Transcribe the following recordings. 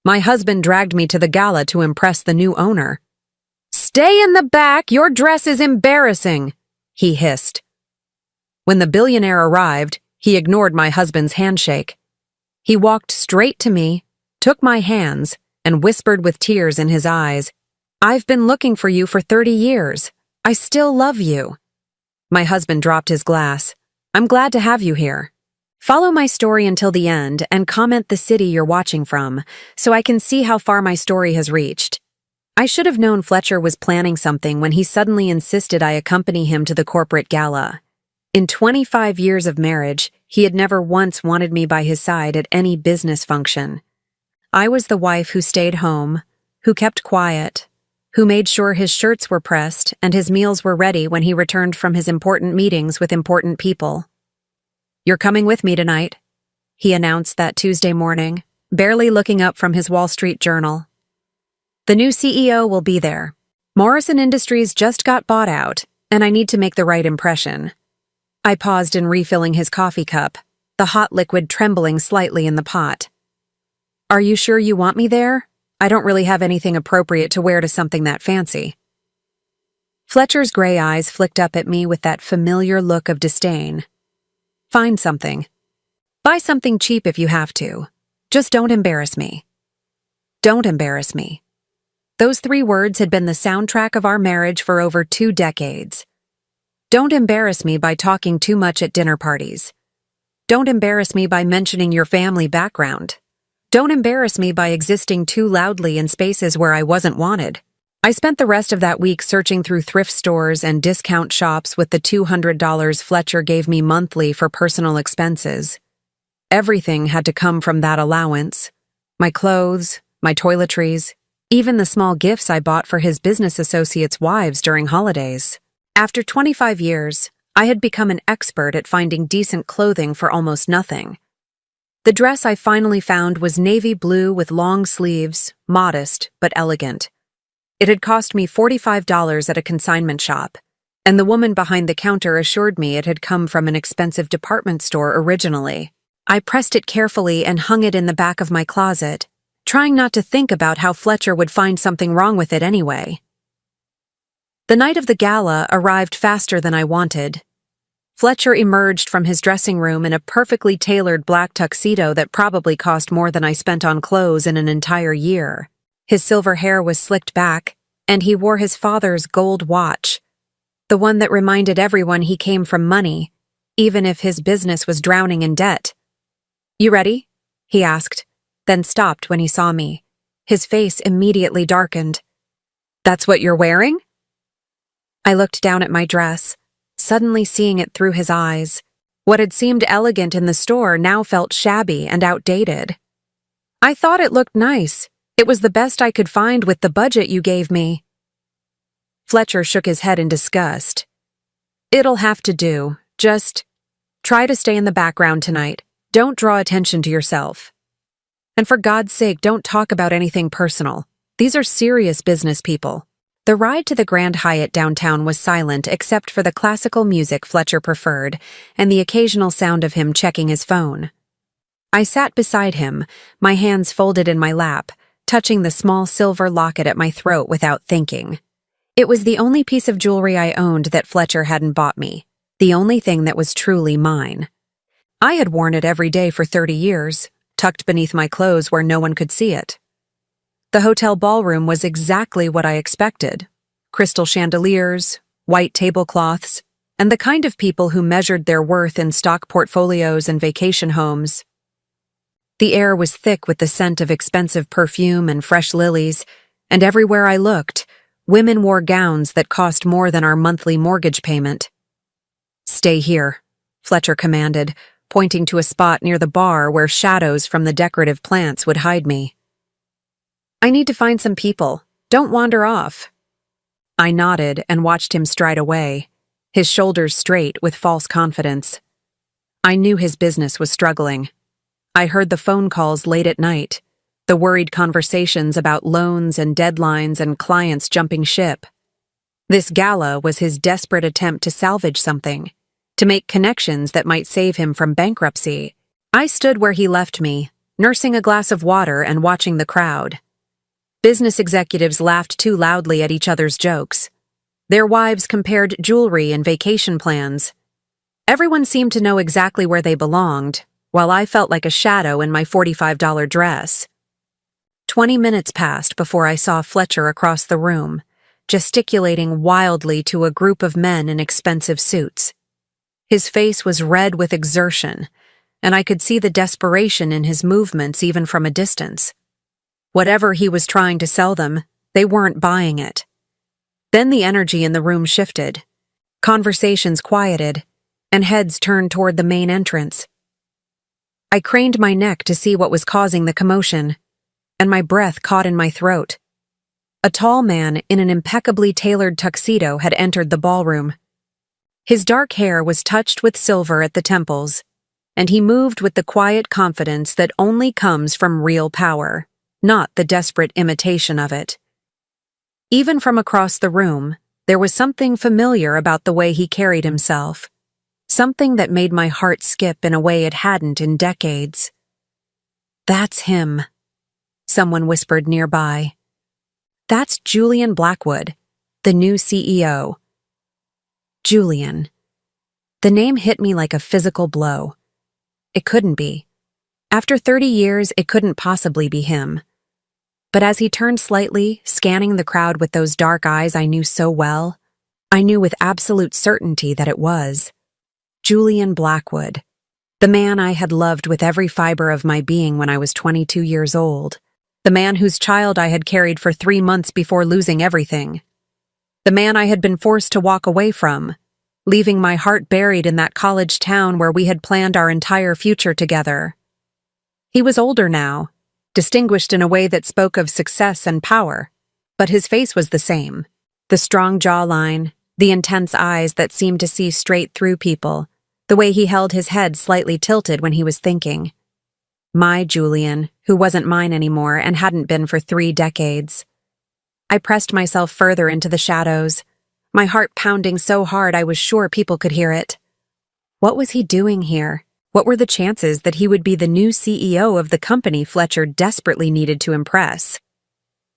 My husband dragged me to the gala to impress the new owner. "Stay in the back, your dress is embarrassing," he hissed. When the billionaire arrived, he ignored my husband's handshake. He walked straight to me, took my hands, and whispered with tears in his eyes, "I've been looking for you for 30 years. I still love you." My husband dropped his glass. "I'm glad to have you here. Follow my story until the end and comment the city you're watching from, so I can see how far my story has reached." I should have known Fletcher was planning something when he suddenly insisted I accompany him to the corporate gala. In 25 years of marriage, he had never once wanted me by his side at any business function. I was the wife who stayed home, who kept quiet, who made sure his shirts were pressed and his meals were ready when he returned from his important meetings with important people. "You're coming with me tonight," he announced that Tuesday morning, barely looking up from his Wall Street Journal. "The new CEO will be there. Morrison Industries just got bought out, and I need to make the right impression." I paused in refilling his coffee cup, the hot liquid trembling slightly in the pot. "Are you sure you want me there? I don't really have anything appropriate to wear to something that fancy." Fletcher's gray eyes flicked up at me with that familiar look of disdain. "Find something. Buy something cheap if you have to. Just don't embarrass me." Don't embarrass me. Those 3 words had been the soundtrack of our marriage for over 2 decades. Don't embarrass me by talking too much at dinner parties. Don't embarrass me by mentioning your family background. Don't embarrass me by existing too loudly in spaces where I wasn't wanted. I spent the rest of that week searching through thrift stores and discount shops with the $200 Fletcher gave me monthly for personal expenses. Everything had to come from that allowance. My clothes, my toiletries, even the small gifts I bought for his business associates' wives during holidays. After 25 years, I had become an expert at finding decent clothing for almost nothing. The dress I finally found was navy blue with long sleeves, modest but elegant. It had cost me $45 at a consignment shop, and the woman behind the counter assured me it had come from an expensive department store originally. I pressed it carefully and hung it in the back of my closet, trying not to think about how Fletcher would find something wrong with it anyway. The night of the gala arrived faster than I wanted. Fletcher emerged from his dressing room in a perfectly tailored black tuxedo that probably cost more than I spent on clothes in an entire year. His silver hair was slicked back, and he wore his father's gold watch, the one that reminded everyone he came from money, even if his business was drowning in debt. "You ready?" he asked, then stopped when he saw me. His face immediately darkened. "That's what you're wearing?" I looked down at my dress, suddenly seeing it through his eyes. What had seemed elegant in the store now felt shabby and outdated. "I thought it looked nice. It was the best I could find with the budget you gave me." Fletcher shook his head in disgust. "It'll have to do. Just try to stay in the background tonight. Don't draw attention to yourself. And for God's sake, don't talk about anything personal. These are serious business people." The ride to the Grand Hyatt downtown was silent except for the classical music Fletcher preferred and the occasional sound of him checking his phone. I sat beside him, my hands folded in my lap, touching the small silver locket at my throat without thinking. It was the only piece of jewelry I owned that Fletcher hadn't bought me, the only thing that was truly mine. I had worn it every day for 30 years, tucked beneath my clothes where no one could see it. The hotel ballroom was exactly what I expected. Crystal chandeliers, white tablecloths, and the kind of people who measured their worth in stock portfolios and vacation homes. The air was thick with the scent of expensive perfume and fresh lilies, and everywhere I looked, women wore gowns that cost more than our monthly mortgage payment. "Stay here," Fletcher commanded, pointing to a spot near the bar where shadows from the decorative plants would hide me. "I need to find some people. Don't wander off." I nodded and watched him stride away, his shoulders straight with false confidence. I knew his business was struggling. I heard the phone calls late at night, the worried conversations about loans and deadlines and clients jumping ship. This gala was his desperate attempt to salvage something, to make connections that might save him from bankruptcy. I stood where he left me, nursing a glass of water and watching the crowd. Business executives laughed too loudly at each other's jokes. Their wives compared jewelry and vacation plans. Everyone seemed to know exactly where they belonged, while I felt like a shadow in my $45 dress. 20 minutes passed before I saw Fletcher across the room, gesticulating wildly to a group of men in expensive suits. His face was red with exertion, and I could see the desperation in his movements even from a distance. Whatever he was trying to sell them, they weren't buying it. Then the energy in the room shifted. Conversations quieted, and heads turned toward the main entrance. I craned my neck to see what was causing the commotion, and my breath caught in my throat. A tall man in an impeccably tailored tuxedo had entered the ballroom. His dark hair was touched with silver at the temples, and he moved with the quiet confidence that only comes from real power, not the desperate imitation of it. Even from across the room, there was something familiar about the way he carried himself, something that made my heart skip in a way it hadn't in decades. "That's him," someone whispered nearby. "That's Julian Blackwood, the new CEO." Julian. The name hit me like a physical blow. It couldn't be. After 30 years, it couldn't possibly be him. But as he turned slightly, scanning the crowd with those dark eyes I knew so well, I knew with absolute certainty that it was Julian Blackwood, the man I had loved with every fiber of my being when I was 22 years old, the man whose child I had carried for 3 months before losing everything, the man I had been forced to walk away from, leaving my heart buried in that college town where we had planned our entire future together. He was older now, distinguished in a way that spoke of success and power, but his face was the same. The strong jawline, the intense eyes that seemed to see straight through people, the way he held his head slightly tilted when he was thinking. My Julian, who wasn't mine anymore and hadn't been for 3 decades. I pressed myself further into the shadows, my heart pounding so hard I was sure people could hear it. What was he doing here? What were the chances that he would be the new CEO of the company Fletcher desperately needed to impress?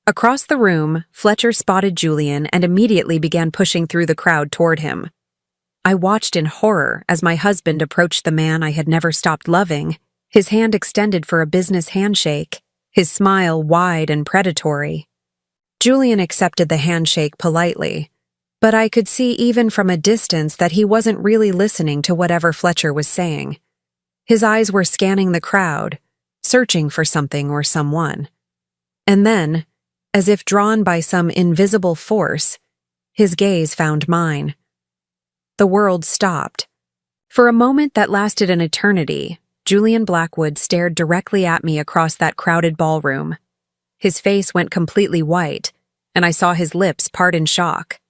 Across the room, Fletcher spotted Julian and immediately began pushing through the crowd toward him. I watched in horror as my husband approached the man I had never stopped loving, his hand extended for a business handshake, his smile wide and predatory. Julian accepted the handshake politely, but I could see even from a distance that he wasn't really listening to whatever Fletcher was saying. His eyes were scanning the crowd, searching for something or someone. And then, as if drawn by some invisible force, his gaze found mine. The world stopped. For a moment that lasted an eternity, Julian Blackwood stared directly at me across that crowded ballroom. His face went completely white, and I saw his lips part in shock.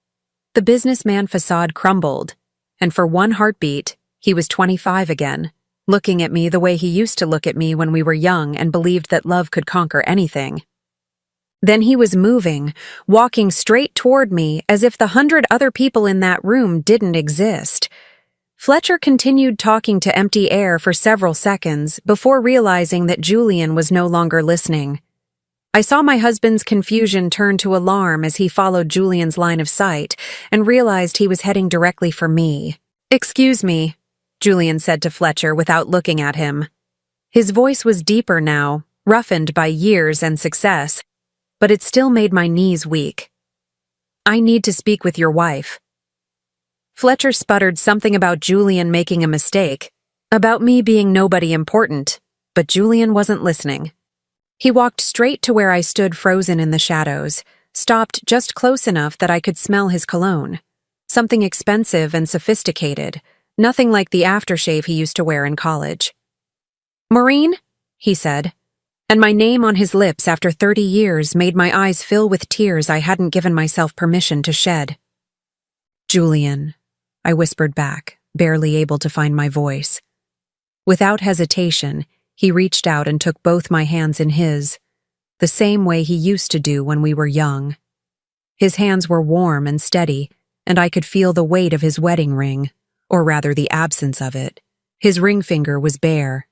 The businessman facade crumbled, and for one heartbeat, he was 25 again, looking at me the way he used to look at me when we were young and believed that love could conquer anything. Then he was moving, walking straight toward me as if the 100 other people in that room didn't exist. Fletcher continued talking to empty air for several seconds before realizing that Julian was no longer listening. I saw my husband's confusion turn to alarm as he followed Julian's line of sight and realized he was heading directly for me. "Excuse me," Julian said to Fletcher without looking at him. His voice was deeper now, roughened by years and success, but it still made my knees weak. "I need to speak with your wife." Fletcher sputtered something about Julian making a mistake, about me being nobody important, but Julian wasn't listening. He walked straight to where I stood frozen in the shadows, stopped just close enough that I could smell his cologne. Something expensive and sophisticated, nothing like the aftershave he used to wear in college. "Maureen?" he said, and my name on his lips after 30 years made my eyes fill with tears I hadn't given myself permission to shed. "Julian," I whispered back, barely able to find my voice. Without hesitation, he reached out and took both my hands in his, the same way he used to do when we were young. His hands were warm and steady, and I could feel the weight of his wedding ring, or rather the absence of it. His ring finger was bare.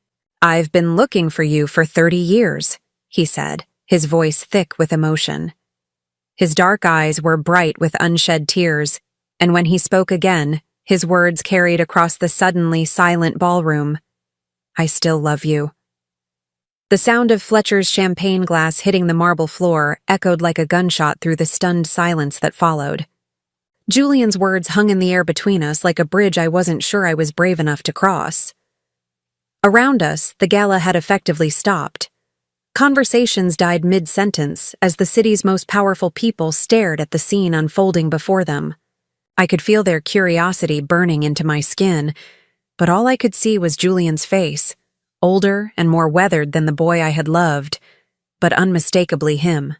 "I've been looking for you for 30 years, he said, his voice thick with emotion. His dark eyes were bright with unshed tears, and when he spoke again, his words carried across the suddenly silent ballroom. "I still love you." The sound of Fletcher's champagne glass hitting the marble floor echoed like a gunshot through the stunned silence that followed. Julian's words hung in the air between us like a bridge I wasn't sure I was brave enough to cross. Around us, the gala had effectively stopped. Conversations died mid-sentence as the city's most powerful people stared at the scene unfolding before them. I could feel their curiosity burning into my skin, but all I could see was Julian's face, older and more weathered than the boy I had loved, but unmistakably him.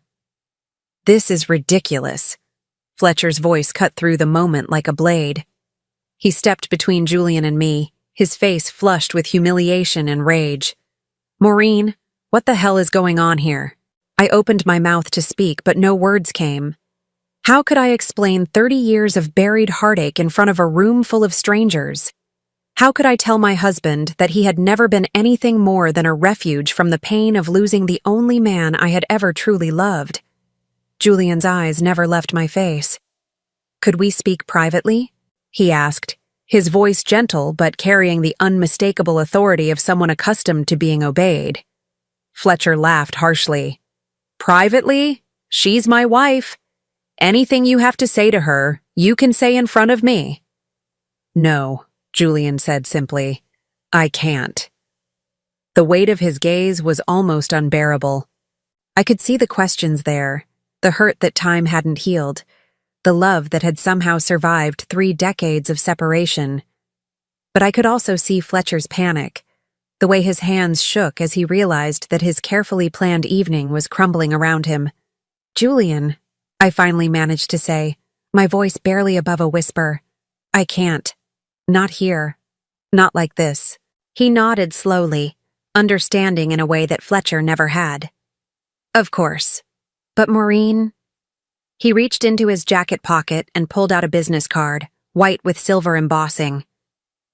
"This is ridiculous." Fletcher's voice cut through the moment like a blade. He stepped between Julian and me, his face flushed with humiliation and rage. "Maureen, what the hell is going on here?" I opened my mouth to speak, but no words came. How could I explain 30 years of buried heartache in front of a room full of strangers? How could I tell my husband that he had never been anything more than a refuge from the pain of losing the only man I had ever truly loved? Julian's eyes never left my face. "Could we speak privately?" he asked, his voice gentle but carrying the unmistakable authority of someone accustomed to being obeyed. Fletcher laughed harshly. "Privately? She's my wife. Anything you have to say to her, you can say in front of me." "No," Julian said simply. "I can't." The weight of his gaze was almost unbearable. I could see the questions there, the hurt that time hadn't healed, the love that had somehow survived 3 decades of separation. But I could also see Fletcher's panic, the way his hands shook as he realized that his carefully planned evening was crumbling around him. "Julian," I finally managed to say, my voice barely above a whisper, "I can't. Not here. Not like this." He nodded slowly, understanding in a way that Fletcher never had. "Of course. But Maureen—" He reached into his jacket pocket and pulled out a business card, white with silver embossing.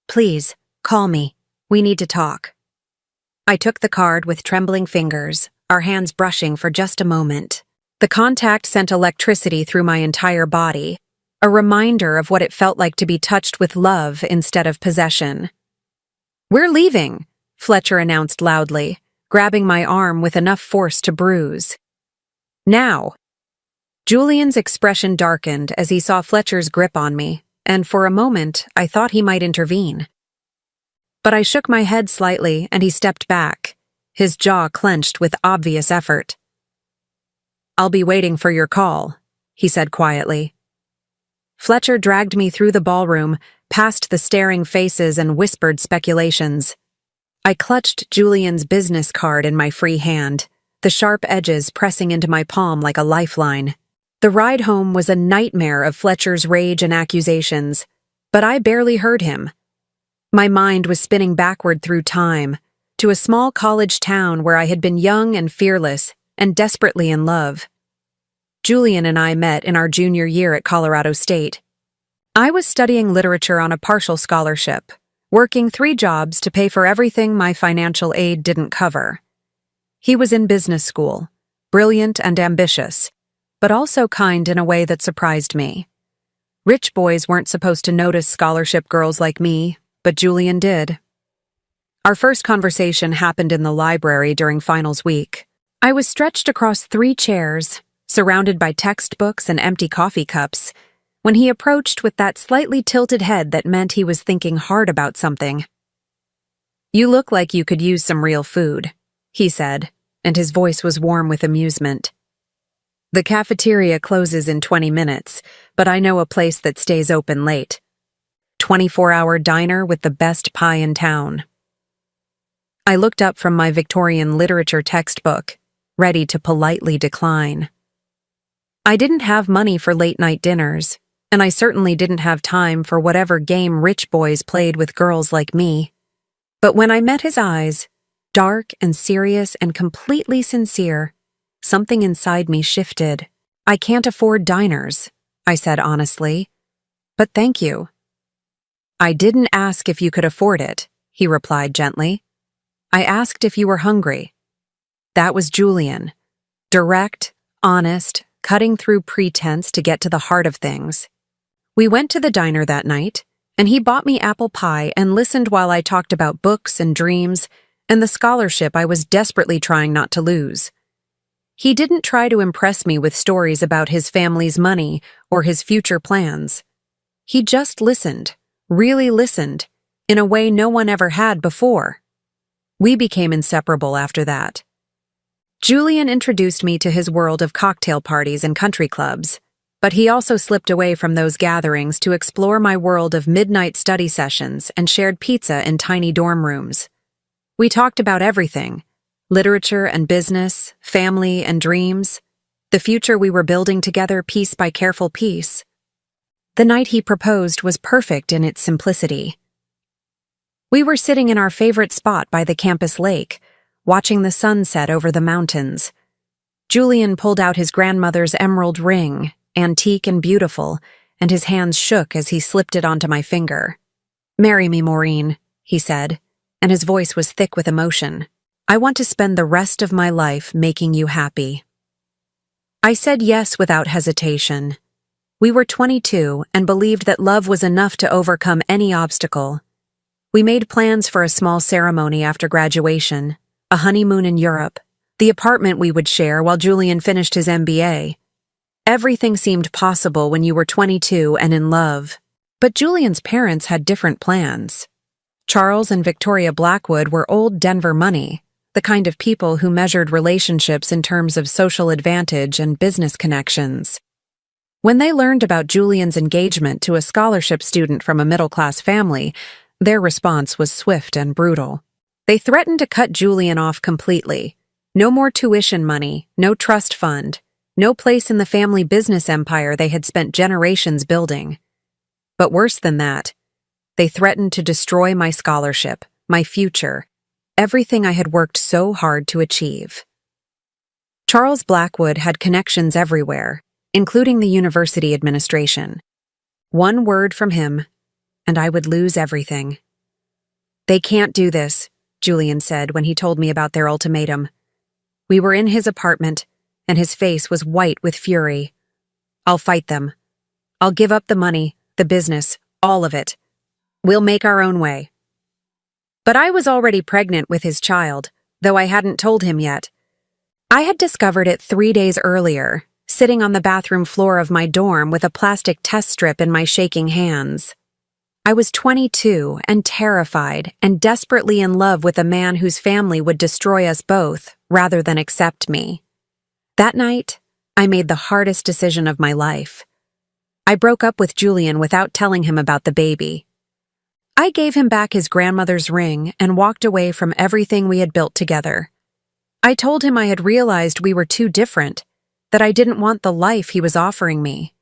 "Please, call me. We need to talk." I took the card with trembling fingers, our hands brushing for just a moment. The contact sent electricity through my entire body, a reminder of what it felt like to be touched with love instead of possession. "We're leaving," Fletcher announced loudly, grabbing my arm with enough force to bruise. "Now." Julian's expression darkened as he saw Fletcher's grip on me, and for a moment I thought he might intervene. But I shook my head slightly and he stepped back, his jaw clenched with obvious effort. "I'll be waiting for your call," he said quietly. Fletcher dragged me through the ballroom, past the staring faces and whispered speculations. I clutched Julian's business card in my free hand, the sharp edges pressing into my palm like a lifeline. The ride home was a nightmare of Fletcher's rage and accusations, but I barely heard him. My mind was spinning backward through time, to a small college town where I had been young and fearless and desperately in love. Julian and I met in our junior year at Colorado State. I was studying literature on a partial scholarship, working 3 jobs to pay for everything my financial aid didn't cover. He was in business school, brilliant and ambitious, but also kind in a way that surprised me. Rich boys weren't supposed to notice scholarship girls like me, but Julian did. Our first conversation happened in the library during finals week. I was stretched across 3 chairs, surrounded by textbooks and empty coffee cups, when he approached with that slightly tilted head that meant he was thinking hard about something. "You look like you could use some real food," he said, and his voice was warm with amusement. "The cafeteria closes in 20 minutes, but I know a place that stays open late. 24-hour diner with the best pie in town." I looked up from my Victorian literature textbook, ready to politely decline. I didn't have money for late-night dinners, and I certainly didn't have time for whatever game rich boys played with girls like me. But when I met his eyes, dark and serious and completely sincere, something inside me shifted. "I can't afford diners," I said honestly. "But thank you." "I didn't ask if you could afford it," he replied gently. I asked if you were hungry. That was Julian. Direct, honest, cutting through pretense to get to the heart of things. We went to the diner that night, and he bought me apple pie and listened while I talked about books and dreams and the scholarship I was desperately trying not to lose. He didn't try to impress me with stories about his family's money or his future plans. He just listened, really listened, in a way no one ever had before. We became inseparable after that. Julian introduced me to his world of cocktail parties and country clubs, but he also slipped away from those gatherings to explore my world of midnight study sessions and shared pizza in tiny dorm rooms. We talked about everything: literature and business, family and dreams, the future we were building together piece by careful piece. The night he proposed was perfect in its simplicity. We were sitting in our favorite spot by the campus lake, watching the sun set over the mountains. Julian pulled out his grandmother's emerald ring, antique and beautiful, and his hands shook as he slipped it onto my finger. "Marry me, Maureen," he said, and his voice was thick with emotion. "I want to spend the rest of my life making you happy." I said yes without hesitation. We were 22 and believed that love was enough to overcome any obstacle. We made plans for a small ceremony after graduation, a honeymoon in Europe, the apartment we would share while Julian finished his MBA. Everything seemed possible when you were 22 and in love. But Julian's parents had different plans. Charles and Victoria Blackwood were old Denver money, the kind of people who measured relationships in terms of social advantage and business connections. When they learned about Julian's engagement to a scholarship student from a middle-class family, their response was swift and brutal. They threatened to cut Julian off completely. No more tuition money, no trust fund, no place in the family business empire they had spent generations building. But worse than that, they threatened to destroy my scholarship, my future, everything I had worked so hard to achieve. Charles Blackwood had connections everywhere, including the university administration. One word from him, and I would lose everything. "They can't do this," Julian said when he told me about their ultimatum. We were in his apartment, and his face was white with fury. "I'll fight them. I'll give up the money, the business, all of it. We'll make our own way." But I was already pregnant with his child, though I hadn't told him yet. I had discovered it 3 days earlier, sitting on the bathroom floor of my dorm with a plastic test strip in my shaking hands. I was 22 and terrified and desperately in love with a man whose family would destroy us both rather than accept me. That night, I made the hardest decision of my life. I broke up with Julian without telling him about the baby. I gave him back his grandmother's ring and walked away from everything we had built together. I told him I had realized we were too different, that I didn't want the life he was offering me.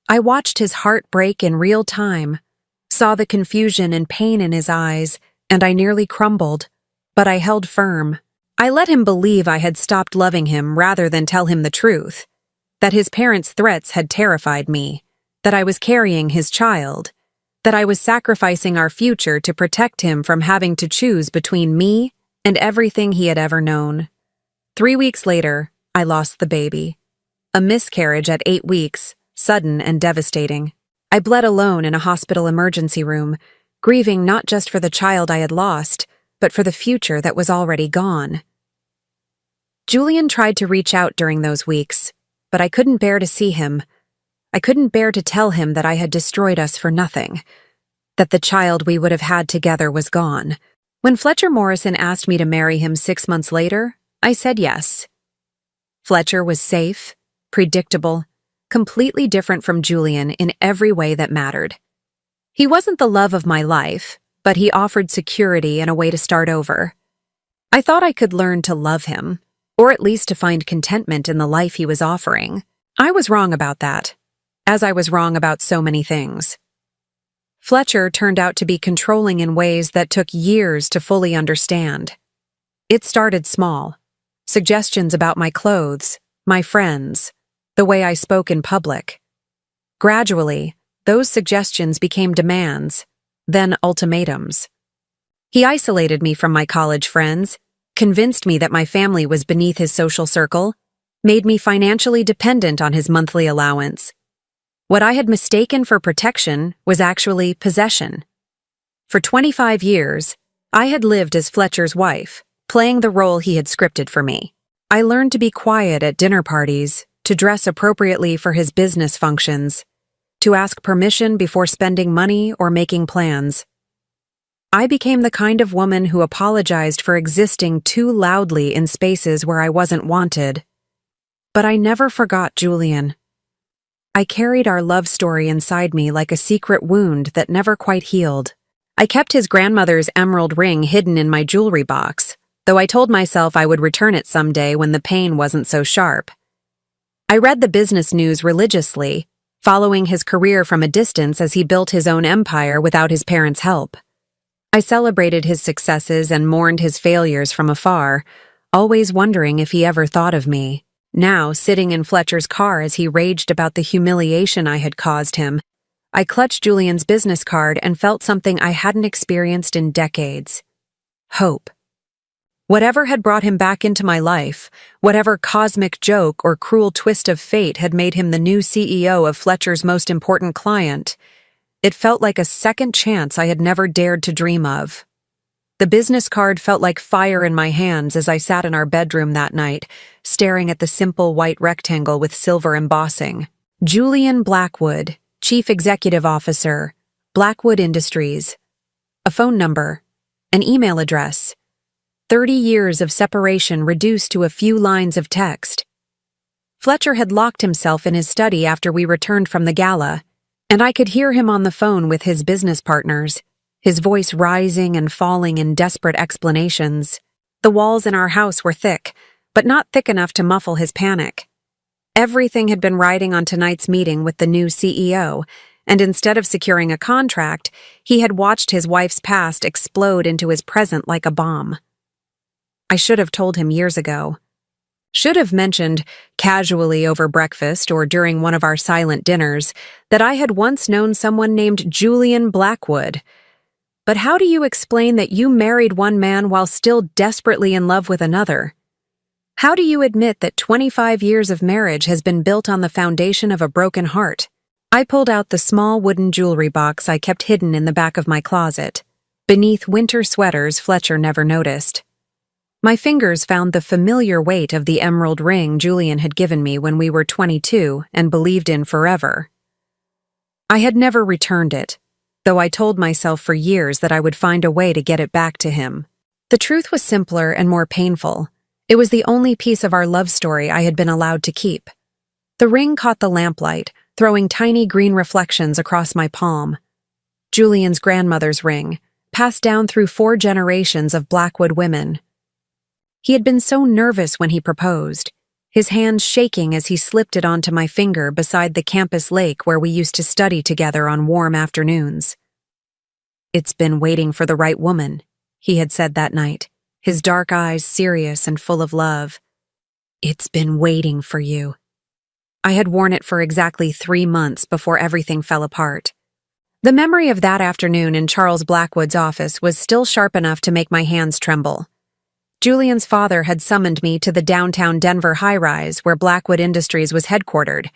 I watched his heart break in real time, saw the confusion and pain in his eyes, and I nearly crumbled, but I held firm. I let him believe I had stopped loving him rather than tell him the truth, that his parents' threats had terrified me, that I was carrying his child, that I was sacrificing our future to protect him from having to choose between me and everything he had ever known. 3 weeks later, I lost the baby. A miscarriage at 8 weeks, sudden and devastating. I bled alone in a hospital emergency room, grieving not just for the child I had lost, but for the future that was already gone. Julian tried to reach out during those weeks, but I couldn't bear to see him. I couldn't bear to tell him that I had destroyed us for nothing, that the child we would have had together was gone. When Fletcher Morrison asked me to marry him 6 months later, I said yes. Fletcher was safe, predictable, completely different from Julian in every way that mattered. He wasn't the love of my life, but he offered security and a way to start over. I thought I could learn to love him, or at least to find contentment in the life he was offering. I was wrong about that, as I was wrong about so many things. Fletcher turned out to be controlling in ways that took years to fully understand. It started small. Suggestions about my clothes, my friends, the way I spoke in public. Gradually, those suggestions became demands, then ultimatums. He isolated me from my college friends, convinced me that my family was beneath his social circle, made me financially dependent on his monthly allowance. What I had mistaken for protection was actually possession. For 25 years, I had lived as Fletcher's wife, playing the role he had scripted for me. I learned to be quiet at dinner parties, to dress appropriately for his business functions, to ask permission before spending money or making plans. I became the kind of woman who apologized for existing too loudly in spaces where I wasn't wanted. But I never forgot Julian. I carried our love story inside me like a secret wound that never quite healed. I kept his grandmother's emerald ring hidden in my jewelry box, though I told myself I would return it someday when the pain wasn't so sharp. I read the business news religiously, following his career from a distance as he built his own empire without his parents' help. I celebrated his successes and mourned his failures from afar, always wondering if he ever thought of me. Now, sitting in Fletcher's car as he raged about the humiliation I had caused him, I clutched Julian's business card and felt something I hadn't experienced in decades. Hope. Whatever had brought him back into my life, whatever cosmic joke or cruel twist of fate had made him the new CEO of Fletcher's most important client, it felt like a second chance I had never dared to dream of. The business card felt like fire in my hands as I sat in our bedroom that night, staring at the simple white rectangle with silver embossing. Julian Blackwood, Chief Executive Officer, Blackwood Industries. A phone number, an email address. 30 years of separation reduced to a few lines of text. Fletcher had locked himself in his study after we returned from the gala, and I could hear him on the phone with his business partners, his voice rising and falling in desperate explanations. The walls in our house were thick, but not thick enough to muffle his panic. Everything had been riding on tonight's meeting with the new CEO, and instead of securing a contract, he had watched his wife's past explode into his present like a bomb. I should have told him years ago. Should have mentioned, casually over breakfast or during one of our silent dinners, that I had once known someone named Julian Blackwood. But how do you explain that you married one man while still desperately in love with another? How do you admit that 25 years of marriage has been built on the foundation of a broken heart? I pulled out the small wooden jewelry box I kept hidden in the back of my closet. Beneath winter sweaters Fletcher never noticed. My fingers found the familiar weight of the emerald ring Julian had given me when we were 22 and believed in forever. I had never returned it, though I told myself for years that I would find a way to get it back to him. The truth was simpler and more painful. It was the only piece of our love story I had been allowed to keep. The ring caught the lamplight, throwing tiny green reflections across my palm. Julian's grandmother's ring, passed down through 4 generations of Blackwood women. He had been so nervous when he proposed, his hands shaking as he slipped it onto my finger beside the campus lake where we used to study together on warm afternoons. "It's been waiting for the right woman," he had said that night, his dark eyes serious and full of love. "It's been waiting for you." I had worn it for exactly 3 months before everything fell apart. The memory of that afternoon in Charles Blackwood's office was still sharp enough to make my hands tremble. Julian's father had summoned me to the downtown Denver high-rise where Blackwood Industries was headquartered,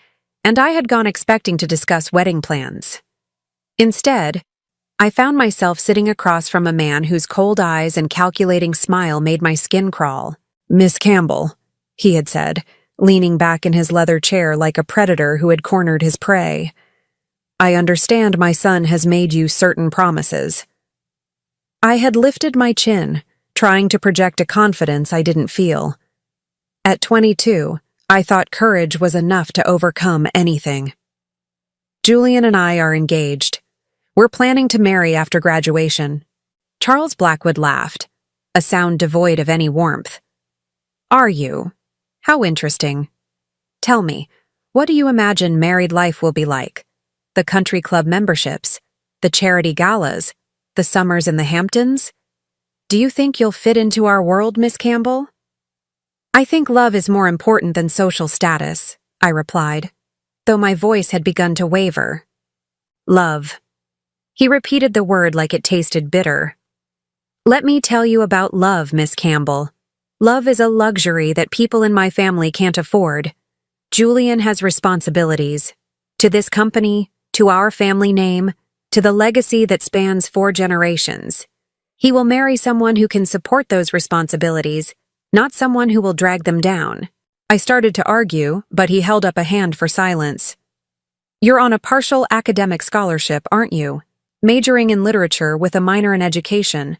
and I had gone expecting to discuss wedding plans. Instead, I found myself sitting across from a man whose cold eyes and calculating smile made my skin crawl. "Miss Campbell," he had said, leaning back in his leather chair like a predator who had cornered his prey. "I understand my son has made you certain promises." I had lifted my chin, trying to project a confidence I didn't feel. At 22, I thought courage was enough to overcome anything. "Julian and I are engaged. We're planning to marry after graduation." Charles Blackwood laughed, a sound devoid of any warmth. "Are you? How interesting. Tell me, what do you imagine married life will be like? The country club memberships, the charity galas, the summers in the Hamptons? Do you think you'll fit into our world, Miss Campbell?" "I think love is more important than social status," I replied, though my voice had begun to waver. "Love." He repeated the word like it tasted bitter. Let me tell you about love, Miss Campbell. Love is a luxury that people in my family can't afford. Julian has responsibilities. To this company, to our family name, to the legacy that spans 4 generations. He will marry someone who can support those responsibilities, not someone who will drag them down. I started to argue, but he held up a hand for silence. You're on a partial academic scholarship, aren't you? Majoring in literature with a minor in education.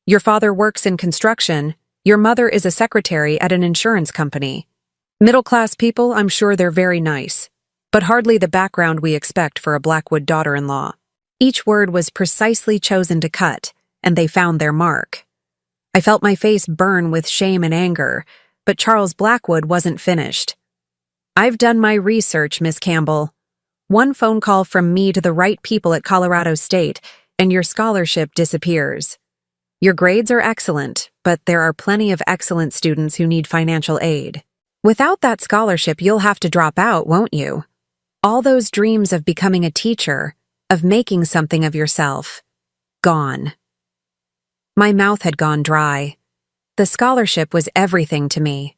Your father works in construction. Your mother is a secretary at an insurance company. Middle-class people, I'm sure they're very nice, but hardly the background we expect for a Blackwood daughter-in-law. Each word was precisely chosen to cut, and they found their mark. I felt my face burn with shame and anger, but Charles Blackwood wasn't finished. I've done my research, Miss Campbell. One phone call from me to the right people at Colorado State, and your scholarship disappears. Your grades are excellent, but there are plenty of excellent students who need financial aid. Without that scholarship, you'll have to drop out, won't you? All those dreams of becoming a teacher, of making something of yourself, gone. My mouth had gone dry. The scholarship was everything to me.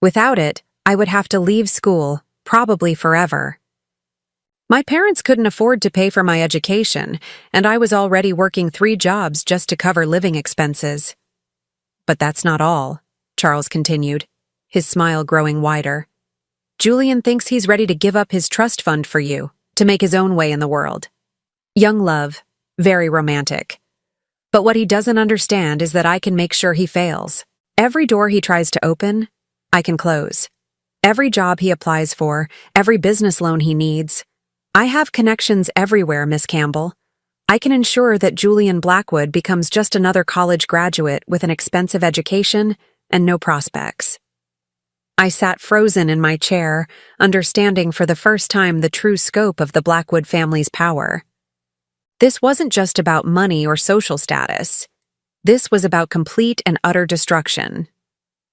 Without it, I would have to leave school, probably forever. My parents couldn't afford to pay for my education, and I was already working 3 jobs just to cover living expenses. But that's not all, Charles continued, his smile growing wider. Julian thinks he's ready to give up his trust fund for you, to make his own way in the world. Young love, very romantic. But what he doesn't understand is that I can make sure he fails. Every door he tries to open, I can close. Every job he applies for, every business loan he needs. I have connections everywhere, Miss Campbell. I can ensure that Julian Blackwood becomes just another college graduate with an expensive education and no prospects. I sat frozen in my chair, understanding for the first time the true scope of the Blackwood family's power. This wasn't just about money or social status. This was about complete and utter destruction.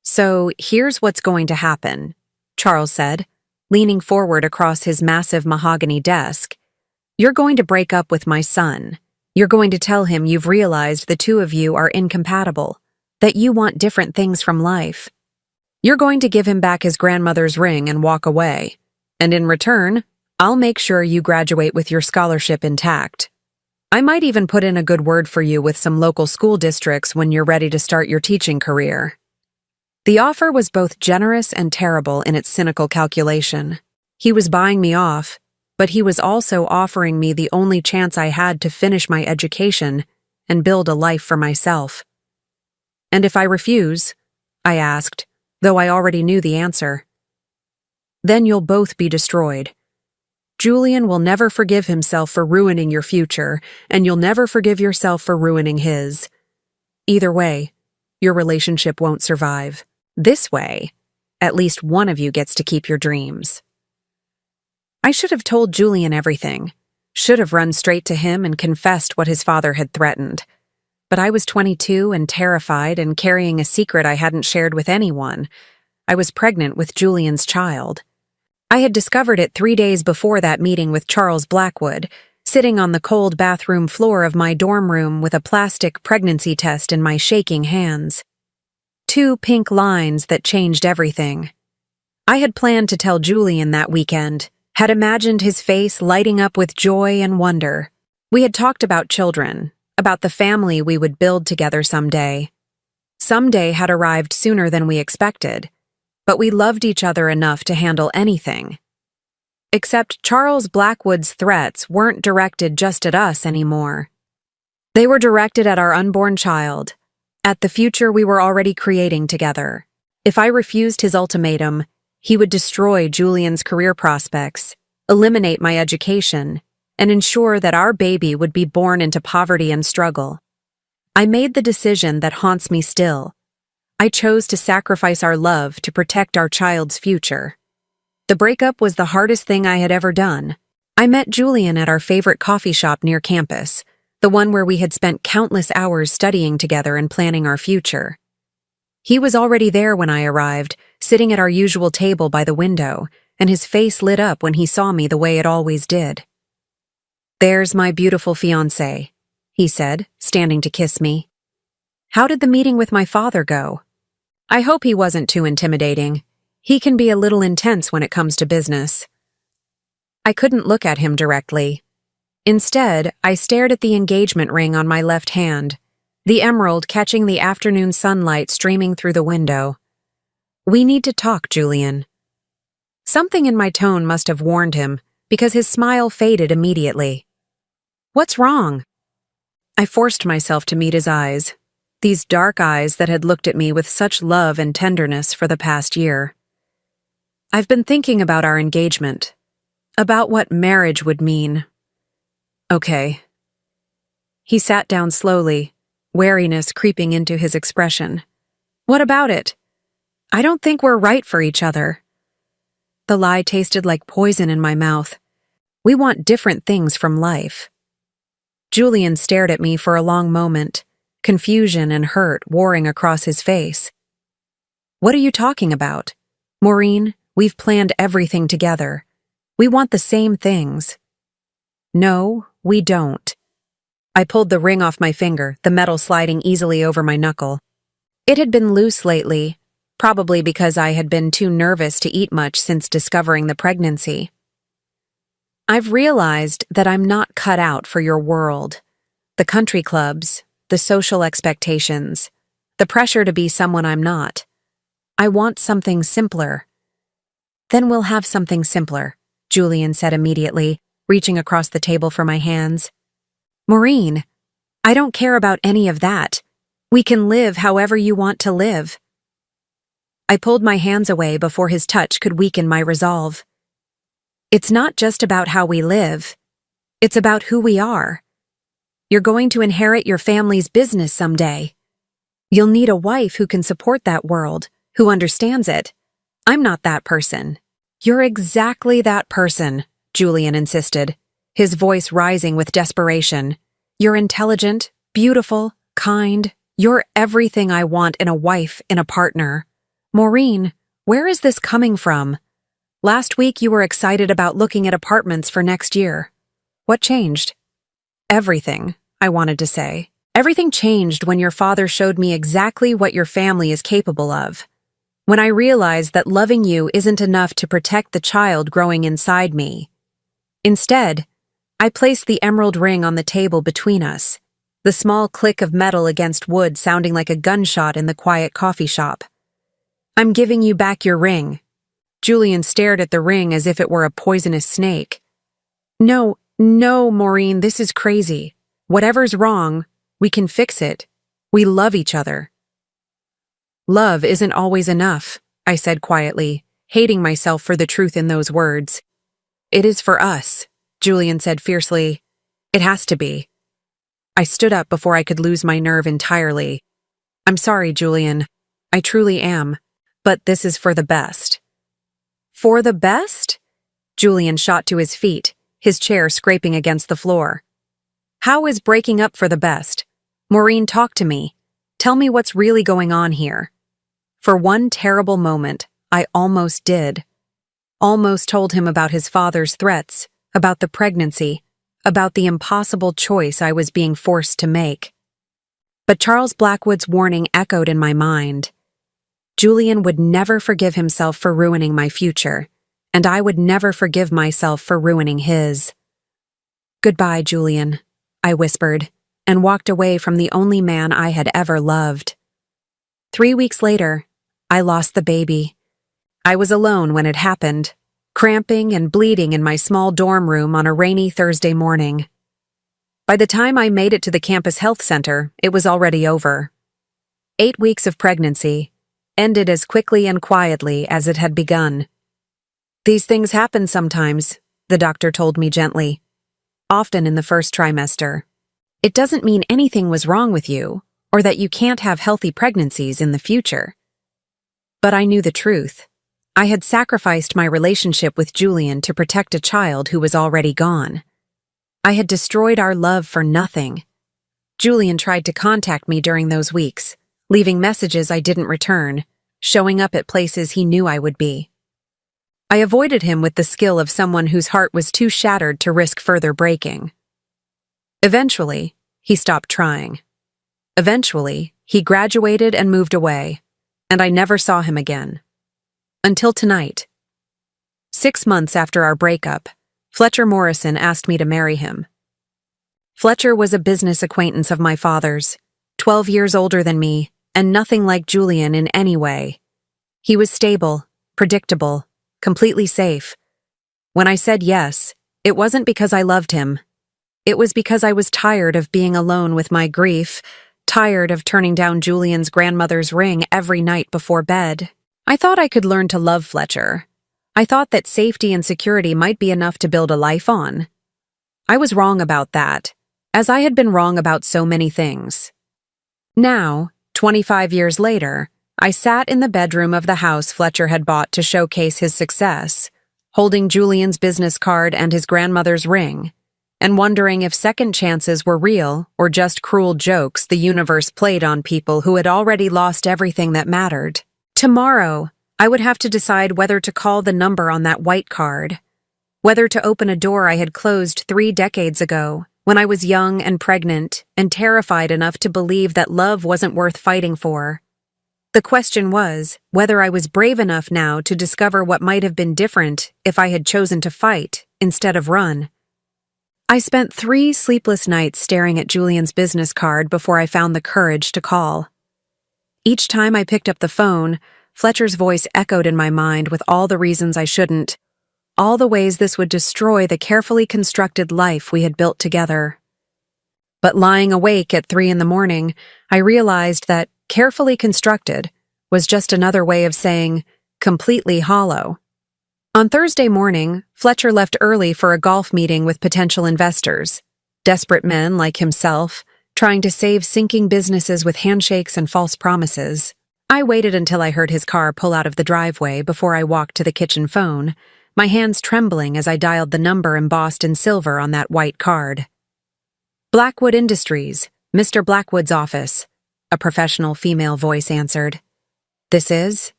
So here's what's going to happen, Charles said, leaning forward across his massive mahogany desk. You're going to break up with my son. You're going to tell him you've realized the 2 of you are incompatible, that you want different things from life. You're going to give him back his grandmother's ring and walk away. And in return, I'll make sure you graduate with your scholarship intact. I might even put in a good word for you with some local school districts when you're ready to start your teaching career. The offer was both generous and terrible in its cynical calculation. He was buying me off, but he was also offering me the only chance I had to finish my education and build a life for myself. And if I refuse, I asked, though I already knew the answer, then you'll both be destroyed. Julian will never forgive himself for ruining your future, and you'll never forgive yourself for ruining his. Either way, your relationship won't survive. This way, at least one of you gets to keep your dreams. I should have told Julian everything, should have run straight to him and confessed what his father had threatened. But I was 22 and terrified and carrying a secret I hadn't shared with anyone. I was pregnant with Julian's child. I had discovered it 3 days before that meeting with Charles Blackwood, sitting on the cold bathroom floor of my dorm room with a plastic pregnancy test in my shaking hands. 2 pink lines that changed everything. I had planned to tell Julian that weekend, had imagined his face lighting up with joy and wonder. We had talked about children, about the family we would build together someday. Someday had arrived sooner than we expected, but we loved each other enough to handle anything. Except Charles Blackwood's threats weren't directed just at us anymore. They were directed at our unborn child, at the future we were already creating together. If I refused his ultimatum, he would destroy Julian's career prospects, eliminate my education, and ensure that our baby would be born into poverty and struggle. I made the decision that haunts me still. I chose to sacrifice our love to protect our child's future. The breakup was the hardest thing I had ever done. I met Julian at our favorite coffee shop near campus, the one where we had spent countless hours studying together and planning our future. He was already there when I arrived, sitting at our usual table by the window, and his face lit up when he saw me the way it always did. "There's my beautiful fiancé," he said, standing to kiss me. How did the meeting with my father go? I hope he wasn't too intimidating. He can be a little intense when it comes to business. I couldn't look at him directly. Instead, I stared at the engagement ring on my left hand, the emerald catching the afternoon sunlight streaming through the window. We need to talk, Julian. Something in my tone must have warned him, because his smile faded immediately. What's wrong? I forced myself to meet his eyes, these dark eyes that had looked at me with such love and tenderness for the past year. I've been thinking about our engagement, about what marriage would mean. Okay. He sat down slowly, wariness creeping into his expression. What about it? I don't think we're right for each other. The lie tasted like poison in my mouth. We want different things from life. Julian stared at me for a long moment, confusion and hurt warring across his face. What are you talking about? Maureen, we've planned everything together. We want the same things. No, we don't. I pulled the ring off my finger, the metal sliding easily over my knuckle. It had been loose lately, probably because I had been too nervous to eat much since discovering the pregnancy. I've realized that I'm not cut out for your world. The country clubs, the social expectations, the pressure to be someone I'm not. I want something simpler. Then we'll have something simpler, Julian said immediately, reaching across the table for my hands. Maureen, I don't care about any of that. We can live however you want to live. I pulled my hands away before his touch could weaken my resolve. It's not just about how we live. It's about who we are. You're going to inherit your family's business someday. You'll need a wife who can support that world, who understands it. I'm not that person. You're exactly that person, Julian insisted, his voice rising with desperation. You're intelligent, beautiful, kind. You're everything I want in a wife, in a partner. Maureen, where is this coming from? Last week you were excited about looking at apartments for next year. What changed? Everything, I wanted to say. Everything changed when your father showed me exactly what your family is capable of. When I realized that loving you isn't enough to protect the child growing inside me. Instead, I placed the emerald ring on the table between us, the small click of metal against wood sounding like a gunshot in the quiet coffee shop. I'm giving you back your ring. Julian stared at the ring as if it were a poisonous snake. No, Maureen, this is crazy. Whatever's wrong, we can fix it. We love each other. Love isn't always enough, I said quietly, hating myself for the truth in those words. It is for us, Julian said fiercely. It has to be. I stood up before I could lose my nerve entirely. I'm sorry, Julian. I truly am. But this is for the best. For the best? Julian shot to his feet, his chair scraping against the floor. How is breaking up for the best? Maureen, talk to me. Tell me what's really going on here. For one terrible moment, I almost did. Almost told him about his father's threats, about the pregnancy, about the impossible choice I was being forced to make. But Charles Blackwood's warning echoed in my mind. Julian would never forgive himself for ruining my future, and I would never forgive myself for ruining his. Goodbye, Julian, I whispered, and walked away from the only man I had ever loved. 3 weeks later, I lost the baby. I was alone when it happened, cramping and bleeding in my small dorm room on a rainy Thursday morning. By the time I made it to the campus health center, it was already over. 8 weeks of pregnancy ended as quickly and quietly as it had begun. These things happen sometimes, the doctor told me gently. Often in the first trimester. It doesn't mean anything was wrong with you, or that you can't have healthy pregnancies in the future. But I knew the truth. I had sacrificed my relationship with Julian to protect a child who was already gone. I had destroyed our love for nothing. Julian tried to contact me during those weeks, leaving messages I didn't return, showing up at places he knew I would be. I avoided him with the skill of someone whose heart was too shattered to risk further breaking. Eventually, he stopped trying. Eventually, he graduated and moved away, and I never saw him again. Until tonight. 6 months after our breakup, Fletcher Morrison asked me to marry him. Fletcher was a business acquaintance of my father's, 12 years older than me, and nothing like Julian in any way. He was stable, predictable, completely safe. When I said yes, it wasn't because I loved him. It was because I was tired of being alone with my grief, tired of turning down Julian's grandmother's ring every night before bed. I thought I could learn to love Fletcher. I thought that safety and security might be enough to build a life on. I was wrong about that, as I had been wrong about so many things. Now, 25 years later, I sat in the bedroom of the house Fletcher had bought to showcase his success, holding Julian's business card and his grandmother's ring, and wondering if second chances were real or just cruel jokes the universe played on people who had already lost everything that mattered. Tomorrow, I would have to decide whether to call the number on that white card, whether to open a door I had closed 3 decades ago, when I was young and pregnant and terrified enough to believe that love wasn't worth fighting for. The question was whether I was brave enough now to discover what might have been different if I had chosen to fight instead of run. I spent 3 sleepless nights staring at Julian's business card before I found the courage to call. Each time I picked up the phone, Fletcher's voice echoed in my mind with all the reasons I shouldn't, all the ways this would destroy the carefully constructed life we had built together. But lying awake at 3 in the morning, I realized that carefully constructed was just another way of saying completely hollow. On Thursday morning, Fletcher left early for a golf meeting with potential investors, desperate men like himself, trying to save sinking businesses with handshakes and false promises. I waited until I heard his car pull out of the driveway before I walked to the kitchen phone, my hands trembling as I dialed the number embossed in silver on that white card. Blackwood Industries, Mr. Blackwood's office, a professional female voice answered. This is?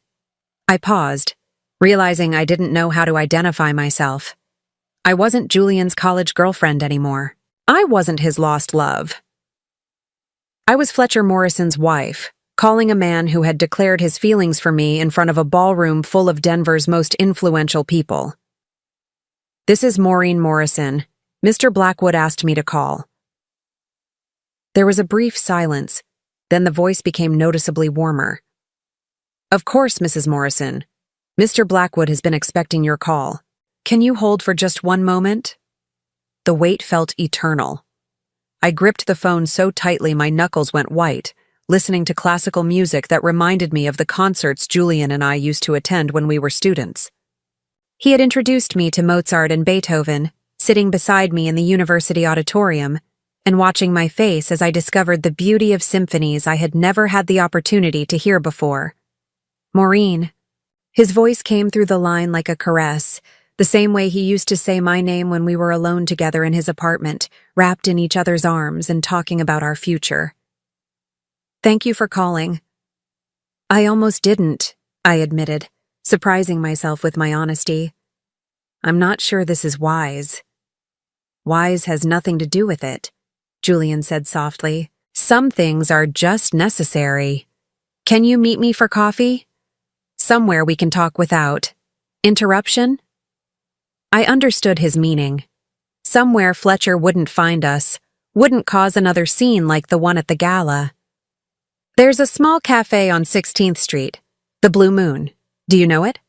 I paused, realizing I didn't know how to identify myself. I wasn't Julian's college girlfriend anymore. I wasn't his lost love. I was Fletcher Morrison's wife, calling a man who had declared his feelings for me in front of a ballroom full of Denver's most influential people. This is Maureen Morrison. Mr. Blackwood asked me to call. There was a brief silence, then the voice became noticeably warmer. Of course, Mrs. Morrison. Mr. Blackwood has been expecting your call. Can you hold for just one moment? The wait felt eternal. I gripped the phone so tightly my knuckles went white, listening to classical music that reminded me of the concerts Julian and I used to attend when we were students. He had introduced me to Mozart and Beethoven, sitting beside me in the university auditorium, and watching my face as I discovered the beauty of symphonies I had never had the opportunity to hear before. Maureen. His voice came through the line like a caress, the same way he used to say my name when we were alone together in his apartment, wrapped in each other's arms and talking about our future. Thank you for calling. I almost didn't, I admitted, surprising myself with my honesty. I'm not sure this is wise. Wise has nothing to do with it, Julian said softly. Some things are just necessary. Can you meet me for coffee? Somewhere we can talk without interruption? I understood his meaning. Somewhere Fletcher wouldn't find us, wouldn't cause another scene like the one at the gala. There's a small cafe on 16th Street, the Blue Moon. Do you know it?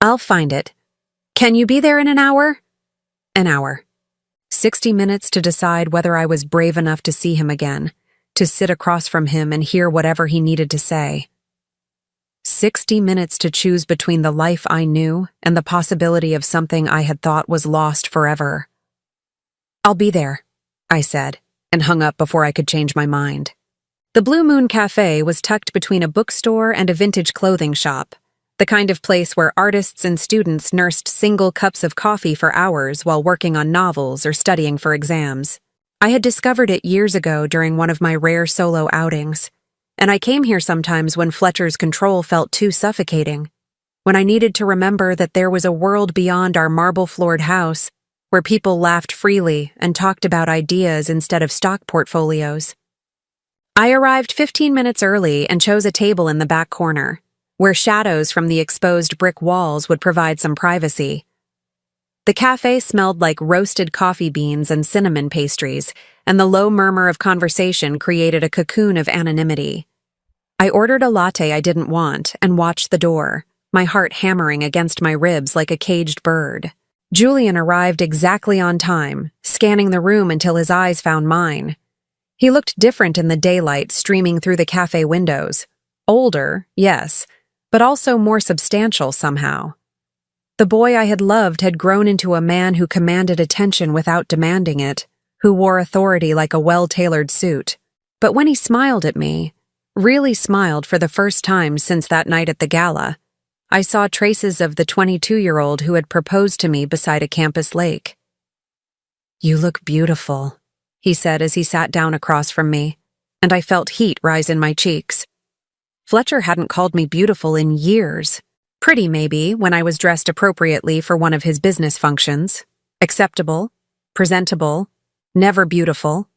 I'll find it. Can you be there in an hour? An hour. 60 minutes to decide whether I was brave enough to see him again, to sit across from him and hear whatever he needed to say. 60 minutes to choose between the life I knew and the possibility of something I had thought was lost forever. I'll be there, I said, and hung up before I could change my mind. The Blue Moon Cafe was tucked between a bookstore and a vintage clothing shop, the kind of place where artists and students nursed single cups of coffee for hours while working on novels or studying for exams. I had discovered it years ago during one of my rare solo outings, and I came here sometimes when Fletcher's control felt too suffocating, when I needed to remember that there was a world beyond our marble-floored house where people laughed freely and talked about ideas instead of stock portfolios. I arrived 15 minutes early and chose a table in the back corner, where shadows from the exposed brick walls would provide some privacy. The cafe smelled like roasted coffee beans and cinnamon pastries, and the low murmur of conversation created a cocoon of anonymity. I ordered a latte I didn't want and watched the door, my heart hammering against my ribs like a caged bird. Julian arrived exactly on time, scanning the room until his eyes found mine. He looked different in the daylight streaming through the cafe windows. Older, yes, but also more substantial somehow. The boy I had loved had grown into a man who commanded attention without demanding it, who wore authority like a well-tailored suit. But when he smiled at me, really smiled for the first time since that night at the gala, I saw traces of the 22-year-old who had proposed to me beside a campus lake. "You look beautiful," he said as he sat down across from me, and I felt heat rise in my cheeks. Fletcher hadn't called me beautiful in years. Pretty, maybe, when I was dressed appropriately for one of his business functions. Acceptable, presentable, never beautiful.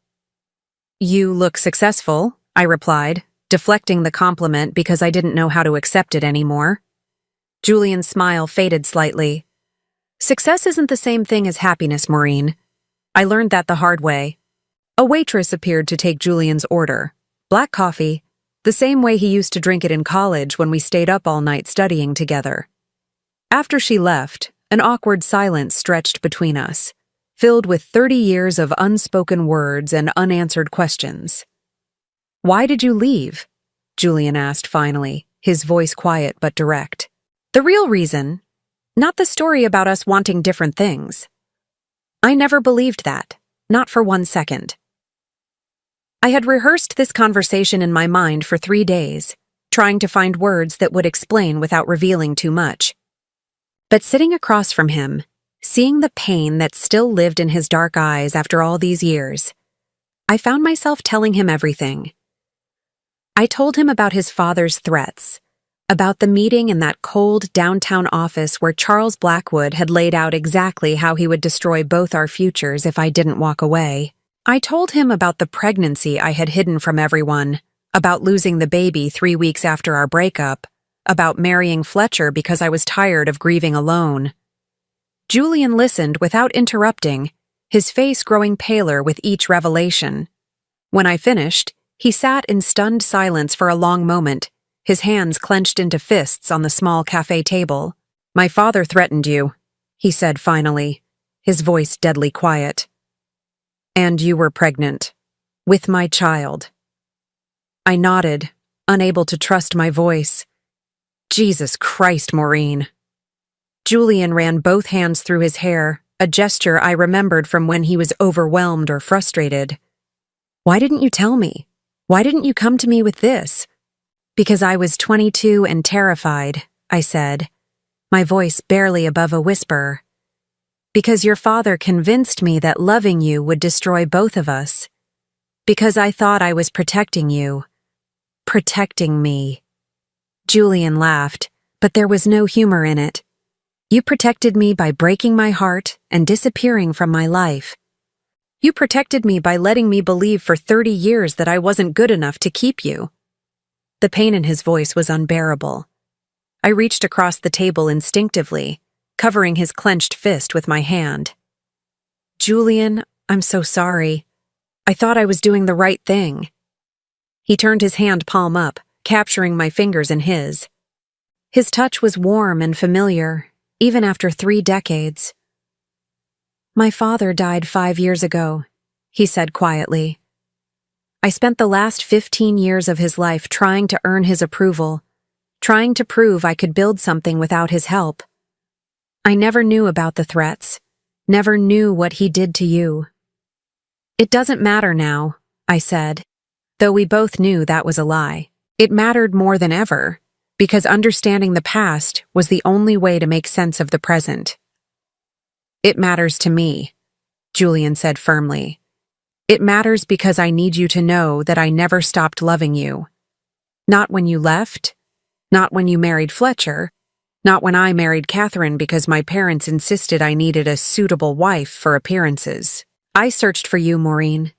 "You look successful," I replied, deflecting the compliment because I didn't know how to accept it anymore. Julian's smile faded slightly. "Success isn't the same thing as happiness, Maureen. I learned that the hard way." A waitress appeared to take Julian's order. Black coffee, the same way he used to drink it in college when we stayed up all night studying together. After she left, an awkward silence stretched between us, filled with 30 years of unspoken words and unanswered questions. "Why did you leave?" Julian asked finally, his voice quiet but direct. "The real reason, not the story about us wanting different things." I never believed that, not for 1 second. I had rehearsed this conversation in my mind for 3 days, trying to find words that would explain without revealing too much. But sitting across from him, seeing the pain that still lived in his dark eyes after all these years, I found myself telling him everything. I told him about his father's threats, about the meeting in that cold downtown office where Charles Blackwood had laid out exactly how he would destroy both our futures if I didn't walk away. I told him about the pregnancy I had hidden from everyone, about losing the baby 3 weeks after our breakup, about marrying Fletcher because I was tired of grieving alone. Julian listened without interrupting, his face growing paler with each revelation. When I finished, he sat in stunned silence for a long moment, his hands clenched into fists on the small cafe table. "My father threatened you," he said finally, his voice deadly quiet. "And you were pregnant. With my child." I nodded, unable to trust my voice. Jesus Christ, Maureen. Julian ran both hands through his hair, a gesture I remembered from when he was overwhelmed or frustrated. "Why didn't you tell me? Why didn't you come to me with this?" "Because I was 22 and terrified," I said, my voice barely above a whisper. "Because your father convinced me that loving you would destroy both of us. Because I thought I was protecting you. Protecting me." Julian laughed, but there was no humor in it. "You protected me by breaking my heart and disappearing from my life. You protected me by letting me believe for 30 years that I wasn't good enough to keep you." The pain in his voice was unbearable. I reached across the table instinctively, covering his clenched fist with my hand. "Julian, I'm so sorry. I thought I was doing the right thing." He turned his hand palm up, capturing my fingers in his. His touch was warm and familiar, even after 3 decades. "My father died 5 years ago," he said quietly. "I spent the last 15 years of his life trying to earn his approval, trying to prove I could build something without his help. I never knew about the threats, never knew what he did to you." "It doesn't matter now," I said, though we both knew that was a lie. It mattered more than ever, because understanding the past was the only way to make sense of the present. "It matters to me," Julian said firmly. "It matters because I need you to know that I never stopped loving you. Not when you left, not when you married Fletcher, not when I married Catherine because my parents insisted I needed a suitable wife for appearances. I searched for you, Maureen.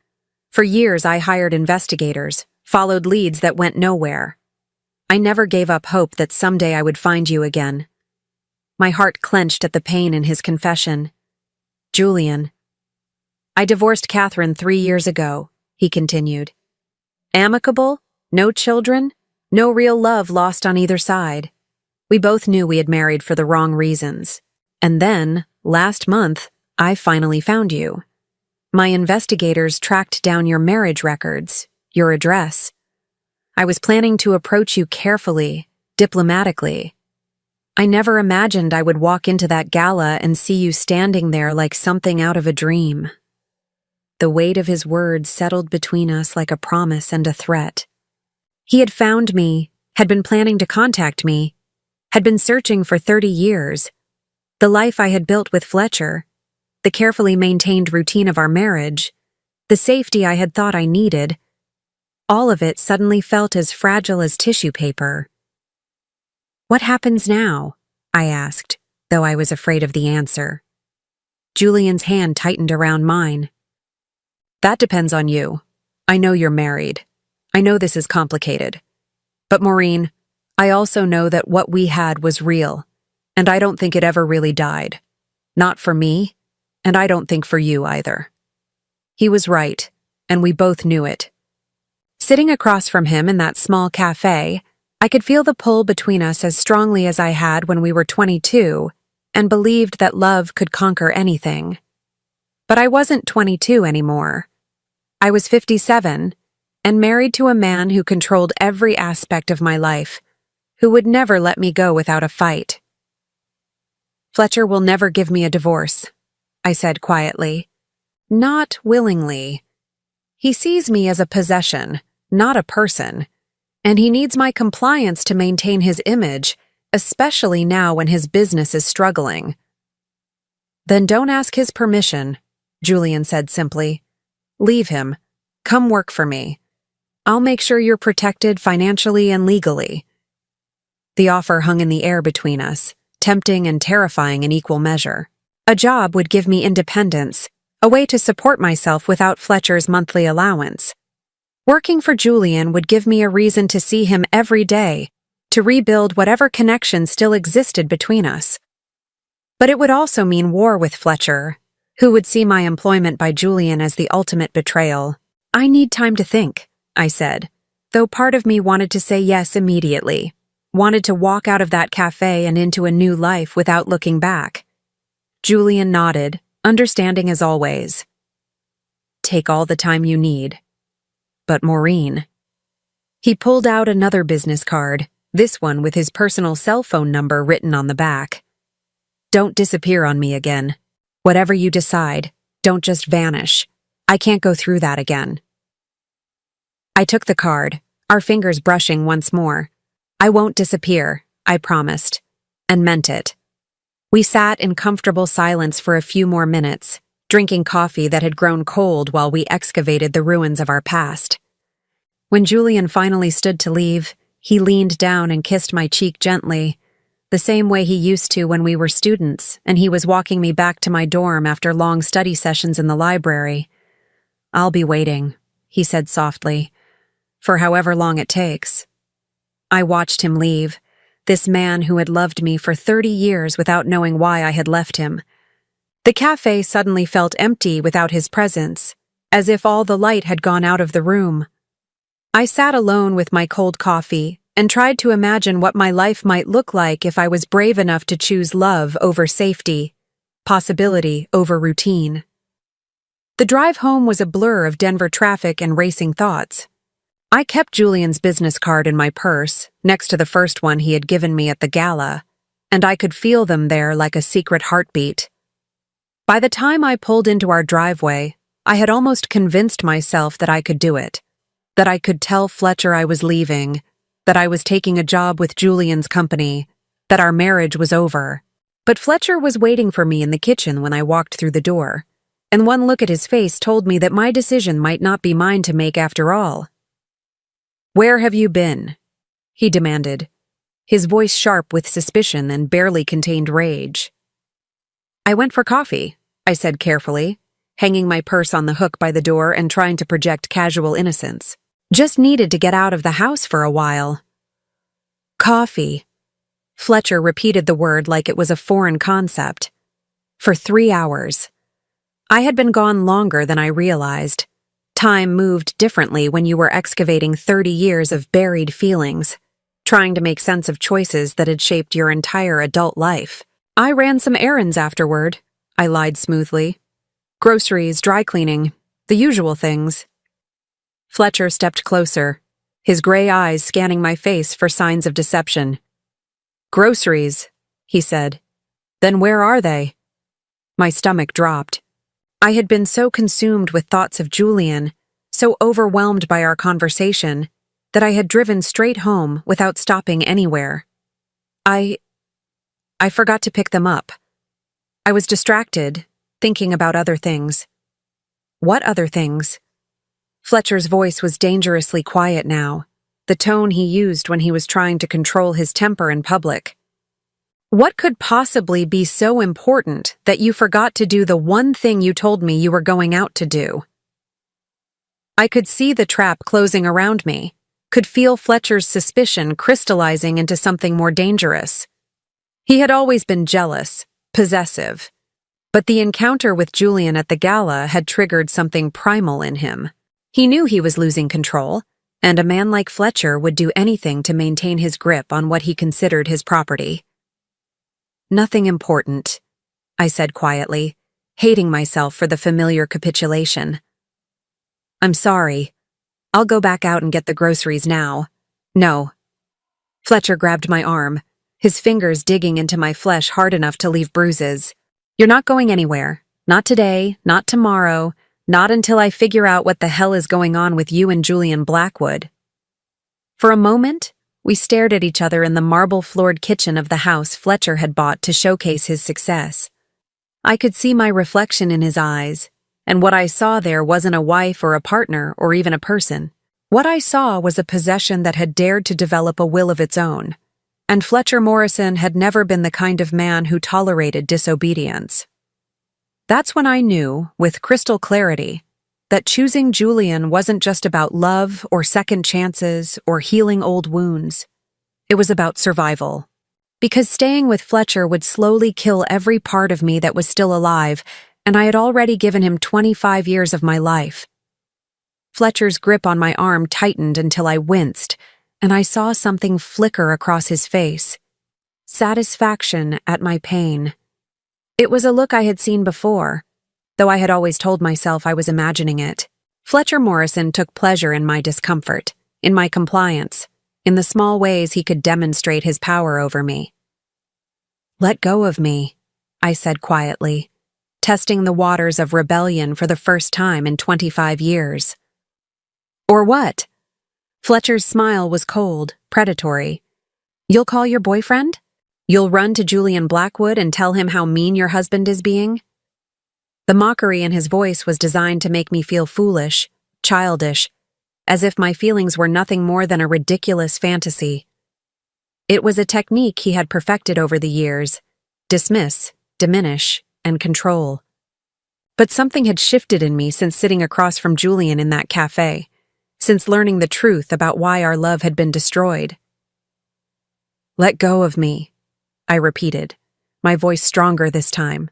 For years I hired investigators, followed leads that went nowhere. I never gave up hope that someday I would find you again. My heart clenched at the pain in his confession. Julian. I divorced Catherine 3 years ago, he continued. Amicable, no children, no real love lost on either side. We both knew we had married for the wrong reasons. And then, last month, I finally found you. My investigators tracked down your marriage records, your address. I was planning to approach you carefully, diplomatically. I never imagined I would walk into that gala and see you standing there like something out of a dream. The weight of his words settled between us like a promise and a threat. He had found me, had been planning to contact me, had been searching for 30 years. The life I had built with Fletcher, the carefully maintained routine of our marriage, the safety I had thought I needed, all of it suddenly felt as fragile as tissue paper. What happens now? I asked, though I was afraid of the answer. Julian's hand tightened around mine. That depends on you. I know you're married. I know this is complicated. But Maureen, I also know that what we had was real, and I don't think it ever really died. Not for me, and I don't think for you either. He was right, and we both knew it. Sitting across from him in that small cafe, I could feel the pull between us as strongly as I had when we were 22 and believed that love could conquer anything. But I wasn't 22 anymore. I was 57 and married to a man who controlled every aspect of my life, who would never let me go without a fight. Fletcher will never give me a divorce, I said quietly. Not willingly. He sees me as a possession, not a person, and he needs my compliance to maintain his image, especially now when his business is struggling. Then don't ask his permission, Julian said simply. Leave him. Come work for me. I'll make sure you're protected financially and legally. The offer hung in the air between us, tempting and terrifying in equal measure. A job would give me independence, a way to support myself without Fletcher's monthly allowance. Working for Julian would give me a reason to see him every day, to rebuild whatever connection still existed between us. But it would also mean war with Fletcher, who would see my employment by Julian as the ultimate betrayal. I need time to think, I said, though part of me wanted to say yes immediately, wanted to walk out of that cafe and into a new life without looking back. Julian nodded, understanding as always. Take all the time you need. But Maureen. He pulled out another business card, this one with his personal cell phone number written on the back. Don't disappear on me again. Whatever you decide, don't just vanish. I can't go through that again. I took the card, our fingers brushing once more. I won't disappear, I promised, and meant it. We sat in comfortable silence for a few more minutes, drinking coffee that had grown cold while we excavated the ruins of our past. When Julian finally stood to leave, he leaned down and kissed my cheek gently, the same way he used to when we were students and he was walking me back to my dorm after long study sessions in the library. I'll be waiting, he said softly, for however long it takes. I watched him leave, this man who had loved me for 30 years without knowing why I had left him. The cafe suddenly felt empty without his presence, as if all the light had gone out of the room. I sat alone with my cold coffee and tried to imagine what my life might look like if I was brave enough to choose love over safety, possibility over routine. The drive home was a blur of Denver traffic and racing thoughts. I kept Julian's business card in my purse, next to the first one he had given me at the gala, and I could feel them there like a secret heartbeat. By the time I pulled into our driveway, I had almost convinced myself that I could do it, that I could tell Fletcher I was leaving, that I was taking a job with Julian's company, that our marriage was over. But Fletcher was waiting for me in the kitchen when I walked through the door, and one look at his face told me that my decision might not be mine to make after all. "Where have you been?" he demanded, his voice sharp with suspicion and barely contained rage. "I went for coffee," I said carefully, hanging my purse on the hook by the door and trying to project casual innocence. Just needed to get out of the house for a while. Coffee. Fletcher repeated the word like it was a foreign concept. For 3 hours. I had been gone longer than I realized. Time moved differently when you were excavating 30 years of buried feelings, trying to make sense of choices that had shaped your entire adult life. I ran some errands afterward, I lied smoothly. Groceries, dry cleaning, the usual things. Fletcher stepped closer, his gray eyes scanning my face for signs of deception. Groceries, he said. Then where are they? My stomach dropped. I had been so consumed with thoughts of Julian, so overwhelmed by our conversation, that I had driven straight home without stopping anywhere. I forgot to pick them up. I was distracted, thinking about other things. What other things? Fletcher's voice was dangerously quiet now, the tone he used when he was trying to control his temper in public. What could possibly be so important that you forgot to do the one thing you told me you were going out to do? I could see the trap closing around me, could feel Fletcher's suspicion crystallizing into something more dangerous. He had always been jealous, possessive, but the encounter with Julian at the gala had triggered something primal in him. He knew he was losing control, and a man like Fletcher would do anything to maintain his grip on what he considered his property. Nothing important, I said quietly, hating myself for the familiar capitulation. I'm sorry. I'll go back out and get the groceries now. No. Fletcher grabbed my arm, his fingers digging into my flesh hard enough to leave bruises. You're not going anywhere. Not today, not tomorrow, not until I figure out what the hell is going on with you and Julian Blackwood. For a moment, we stared at each other in the marble-floored kitchen of the house Fletcher had bought to showcase his success. I could see my reflection in his eyes, and what I saw there wasn't a wife or a partner or even a person. What I saw was a possession that had dared to develop a will of its own, and Fletcher Morrison had never been the kind of man who tolerated disobedience. That's when I knew, with crystal clarity, that choosing Julian wasn't just about love or second chances or healing old wounds. It was about survival. Because staying with Fletcher would slowly kill every part of me that was still alive, and I had already given him 25 years of my life. Fletcher's grip on my arm tightened until I winced, and I saw something flicker across his face. Satisfaction at my pain. It was a look I had seen before, though I had always told myself I was imagining it. Fletcher Morrison took pleasure in my discomfort, in my compliance, in the small ways he could demonstrate his power over me. Let go of me, I said quietly, testing the waters of rebellion for the first time in 25 years. Or what? Fletcher's smile was cold, predatory. You'll call your boyfriend? You'll run to Julian Blackwood and tell him how mean your husband is being? The mockery in his voice was designed to make me feel foolish, childish, as if my feelings were nothing more than a ridiculous fantasy. It was a technique he had perfected over the years: dismiss, diminish, and control. But something had shifted in me since sitting across from Julian in that cafe, since learning the truth about why our love had been destroyed. Let go of me, I repeated, my voice stronger this time.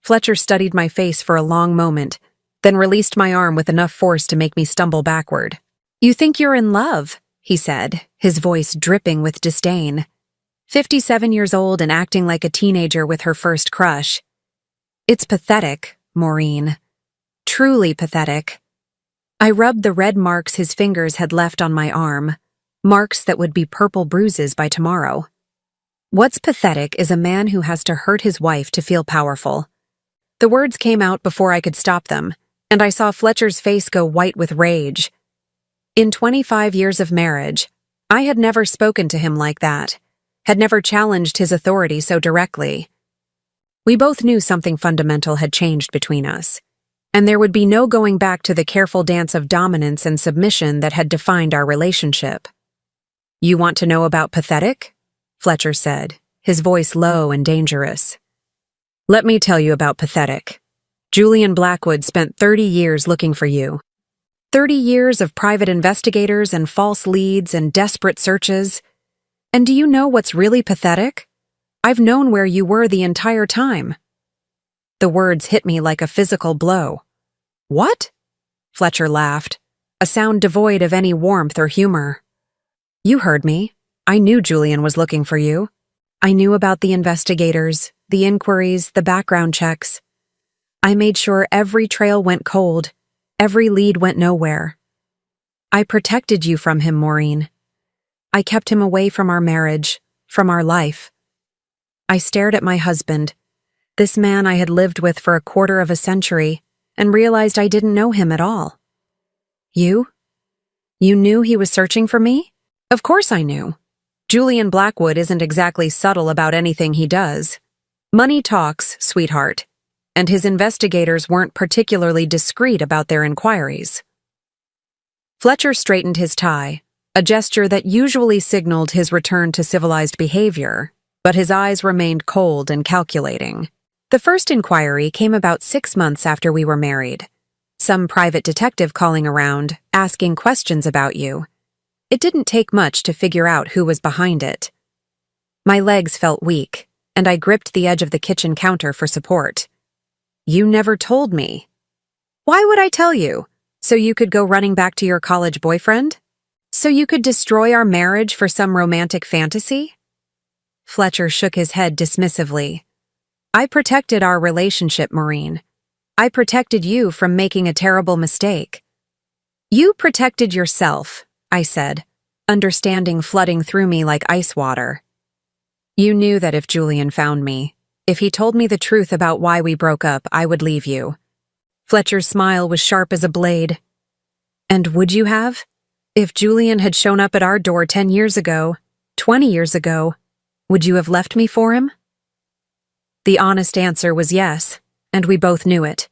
Fletcher studied my face for a long moment, then released my arm with enough force to make me stumble backward. You think you're in love, he said, his voice dripping with disdain. 57 years old and acting like a teenager with her first crush. It's pathetic, Maureen. Truly pathetic. I rubbed the red marks his fingers had left on my arm, marks that would be purple bruises by tomorrow. What's pathetic is a man who has to hurt his wife to feel powerful. The words came out before I could stop them, and I saw Fletcher's face go white with rage. In 25 years of marriage, I had never spoken to him like that, had never challenged his authority so directly. We both knew something fundamental had changed between us, and there would be no going back to the careful dance of dominance and submission that had defined our relationship. You want to know about pathetic? Fletcher said, his voice low and dangerous. Let me tell you about pathetic. Julian Blackwood spent 30 years looking for you. 30 years of private investigators and false leads and desperate searches. And do you know what's really pathetic? I've known where you were the entire time. The words hit me like a physical blow. What? Fletcher laughed, a sound devoid of any warmth or humor. You heard me. I knew Julian was looking for you. I knew about the investigators, the inquiries, the background checks. I made sure every trail went cold, every lead went nowhere. I protected you from him, Maureen. I kept him away from our marriage, from our life. I stared at my husband, this man I had lived with for a quarter of a century, and realized I didn't know him at all. You? You knew he was searching for me? Of course I knew. Julian Blackwood isn't exactly subtle about anything he does. Money talks, sweetheart, and his investigators weren't particularly discreet about their inquiries. Fletcher straightened his tie, a gesture that usually signaled his return to civilized behavior, but his eyes remained cold and calculating. The first inquiry came about 6 months after we were married. Some private detective calling around, asking questions about you. It didn't take much to figure out who was behind it. My legs felt weak, and I gripped the edge of the kitchen counter for support. You never told me. Why would I tell you? So you could go running back to your college boyfriend? So you could destroy our marriage for some romantic fantasy? Fletcher shook his head dismissively. I protected our relationship, Maureen. I protected you from making a terrible mistake. You protected yourself, I said, understanding flooding through me like ice water. You knew that if Julian found me, if he told me the truth about why we broke up, I would leave you. Fletcher's smile was sharp as a blade. And would you have? If Julian had shown up at our door 10 years ago, 20 years ago, would you have left me for him? The honest answer was yes, and we both knew it.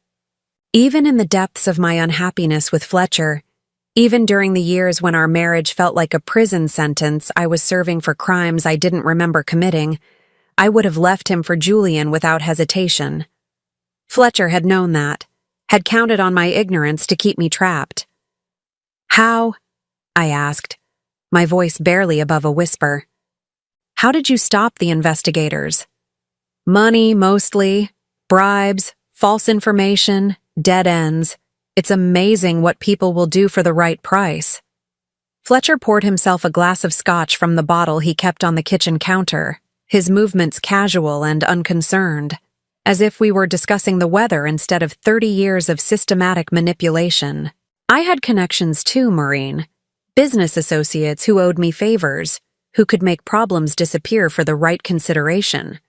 Even in the depths of my unhappiness with Fletcher, even during the years when our marriage felt like a prison sentence I was serving for crimes I didn't remember committing, I would have left him for Julian without hesitation. Fletcher had known that, had counted on my ignorance to keep me trapped. How? I asked, my voice barely above a whisper. How did you stop the investigators? Money, mostly. Bribes, false information, dead ends. It's amazing what people will do for the right price. Fletcher poured himself a glass of scotch from the bottle he kept on the kitchen counter, his movements casual and unconcerned, as if we were discussing the weather instead of 30 years of systematic manipulation. I had connections too, Maureen. Business associates who owed me favors, who could make problems disappear for the right consideration.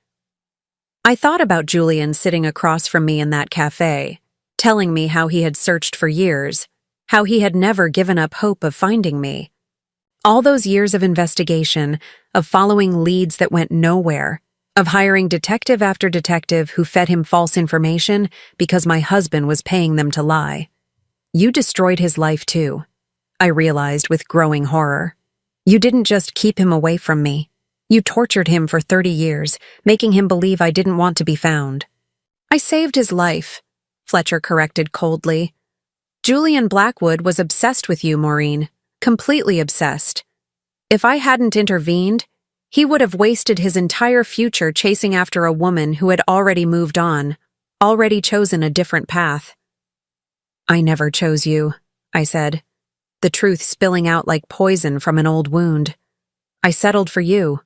I thought about Julian sitting across from me in that cafe, telling me how he had searched for years, how he had never given up hope of finding me. All those years of investigation, of following leads that went nowhere, of hiring detective after detective who fed him false information because my husband was paying them to lie. You destroyed his life too, I realized with growing horror. You didn't just keep him away from me. You tortured him for 30 years, making him believe I didn't want to be found. I saved his life, Fletcher corrected coldly. Julian Blackwood was obsessed with you, Maureen. Completely obsessed. If I hadn't intervened, he would have wasted his entire future chasing after a woman who had already moved on, already chosen a different path. I never chose you, I said, the truth spilling out like poison from an old wound. I settled for you.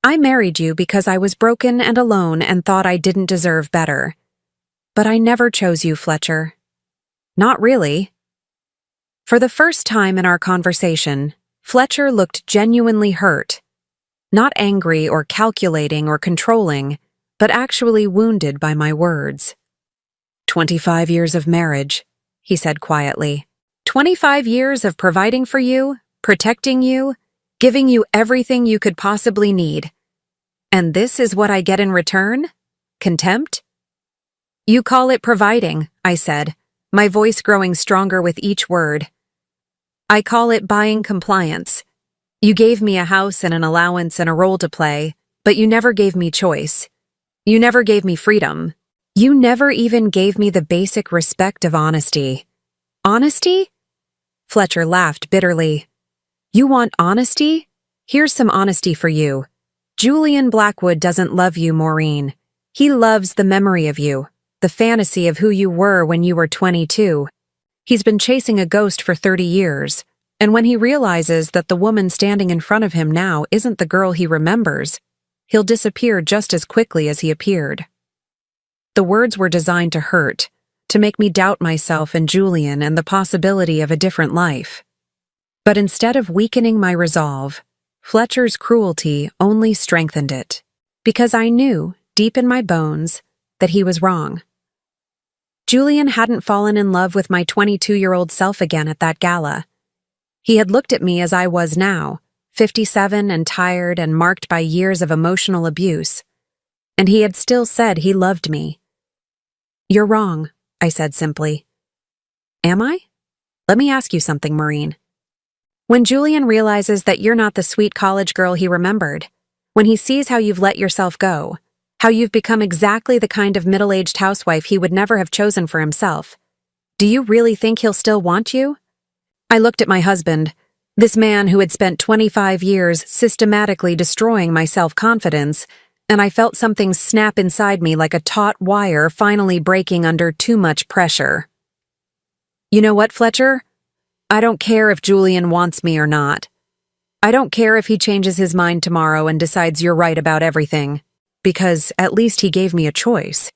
I married you because I was broken and alone and thought I didn't deserve better. But I never chose you, Fletcher. Not really. For the first time in our conversation, Fletcher looked genuinely hurt. Not angry or calculating or controlling, but actually wounded by my words. 25 years of marriage, he said quietly. 25 years of providing for you, protecting you, giving you everything you could possibly need. And this is what I get in return? Contempt? You call it providing, I said, my voice growing stronger with each word. I call it buying compliance. You gave me a house and an allowance and a role to play, but you never gave me choice. You never gave me freedom. You never even gave me the basic respect of honesty. Honesty? Fletcher laughed bitterly. You want honesty? Here's some honesty for you. Julian Blackwood doesn't love you, Maureen. He loves the memory of you, the fantasy of who you were when you were 22. He's been chasing a ghost for 30 years, and when he realizes that the woman standing in front of him now isn't the girl he remembers, he'll disappear just as quickly as he appeared. The words were designed to hurt, to make me doubt myself and Julian and the possibility of a different life. But instead of weakening my resolve, Fletcher's cruelty only strengthened it, because I knew, deep in my bones, that he was wrong. Julian hadn't fallen in love with my 22-year-old self again at that gala. He had looked at me as I was now, 57 and tired and marked by years of emotional abuse, and he had still said he loved me. You're wrong, I said simply. Am I? Let me ask you something, Maureen. When Julian realizes that you're not the sweet college girl he remembered, when he sees how you've let yourself go, how you've become exactly the kind of middle-aged housewife he would never have chosen for himself, do you really think he'll still want you? I looked at my husband, this man who had spent 25 years systematically destroying my self-confidence, and I felt something snap inside me like a taut wire finally breaking under too much pressure. You know what, Fletcher? I don't care if Julian wants me or not. I don't care if he changes his mind tomorrow and decides you're right about everything, because at least he gave me a choice.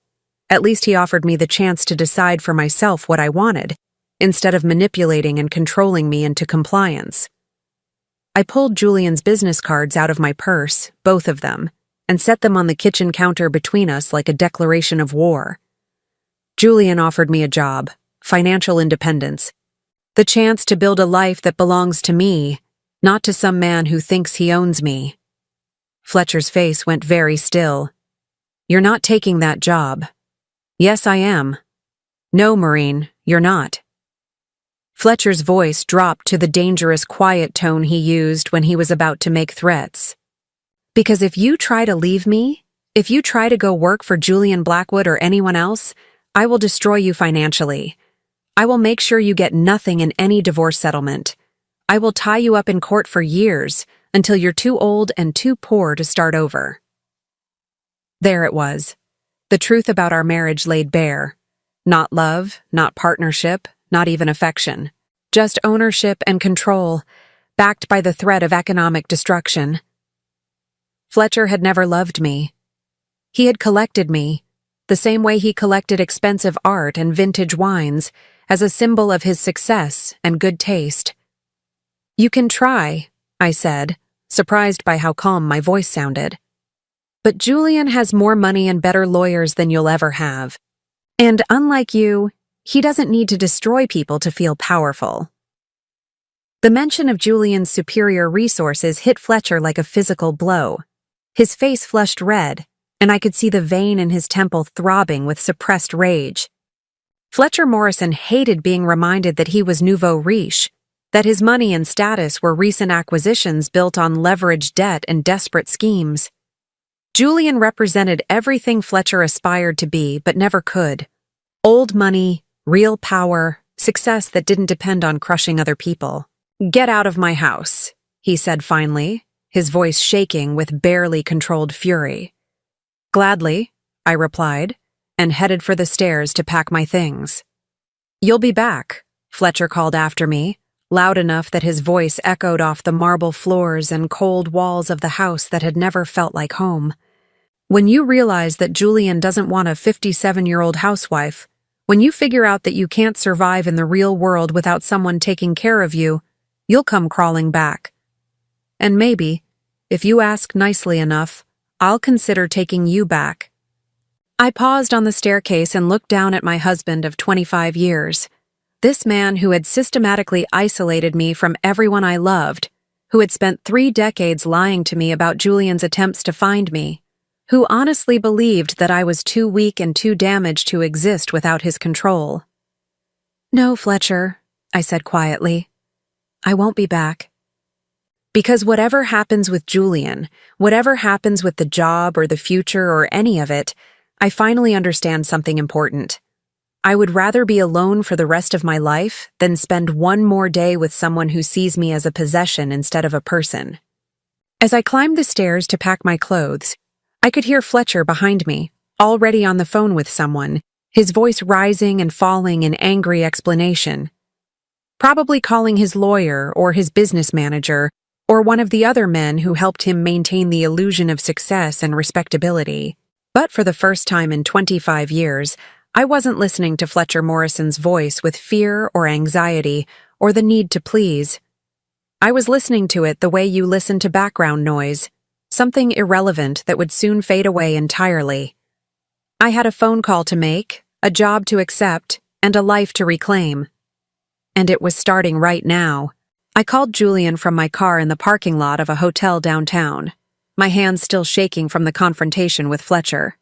At least he offered me the chance to decide for myself what I wanted, instead of manipulating and controlling me into compliance. I pulled Julian's business cards out of my purse, both of them, and set them on the kitchen counter between us like a declaration of war. Julian offered me a job, financial independence, the chance to build a life that belongs to me, not to some man who thinks he owns me. Fletcher's face went very still. You're not taking that job. Yes, I am. No, Maureen, you're not. Fletcher's voice dropped to the dangerous quiet tone he used when he was about to make threats. Because if you try to leave me, if you try to go work for Julian Blackwood or anyone else, I will destroy you financially. I will make sure you get nothing in any divorce settlement. I will tie you up in court for years until you're too old and too poor to start over. There it was. The truth about our marriage laid bare. Not love, not partnership, not even affection. Just ownership and control, backed by the threat of economic destruction. Fletcher had never loved me. He had collected me, the same way he collected expensive art and vintage wines, as a symbol of his success and good taste. You can try, I said, surprised by how calm my voice sounded. But Julian has more money and better lawyers than you'll ever have. And unlike you, he doesn't need to destroy people to feel powerful. The mention of Julian's superior resources hit Fletcher like a physical blow. His face flushed red, and I could see the vein in his temple throbbing with suppressed rage. Fletcher Morrison hated being reminded that he was nouveau riche, that his money and status were recent acquisitions built on leveraged debt and desperate schemes. Julian represented everything Fletcher aspired to be but never could. Old money, real power, success that didn't depend on crushing other people. Get out of my house, he said finally, his voice shaking with barely controlled fury. Gladly, I replied, and headed for the stairs to pack my things. You'll be back, Fletcher called after me, loud enough that his voice echoed off the marble floors and cold walls of the house that had never felt like home. When you realize that Julian doesn't want a 57-year-old housewife, when you figure out that you can't survive in the real world without someone taking care of you, you'll come crawling back. And maybe, if you ask nicely enough, I'll consider taking you back. I paused on the staircase and looked down at my husband of 25 years. This man who had systematically isolated me from everyone I loved, who had spent 3 decades lying to me about Julian's attempts to find me, who honestly believed that I was too weak and too damaged to exist without his control. No, Fletcher, I said quietly. I won't be back. Because whatever happens with Julian, whatever happens with the job or the future or any of it, I finally understand something important. I would rather be alone for the rest of my life than spend one more day with someone who sees me as a possession instead of a person. As I climbed the stairs to pack my clothes, I could hear Fletcher behind me, already on the phone with someone, his voice rising and falling in angry explanation. Probably calling his lawyer or his business manager or one of the other men who helped him maintain the illusion of success and respectability. But for the first time in 25 years, I wasn't listening to Fletcher Morrison's voice with fear or anxiety or the need to please. I was listening to it the way you listen to background noise, something irrelevant that would soon fade away entirely. I had a phone call to make, a job to accept, and a life to reclaim. And it was starting right now. I called Julian from my car in the parking lot of a hotel downtown, my hands still shaking from the confrontation with Fletcher.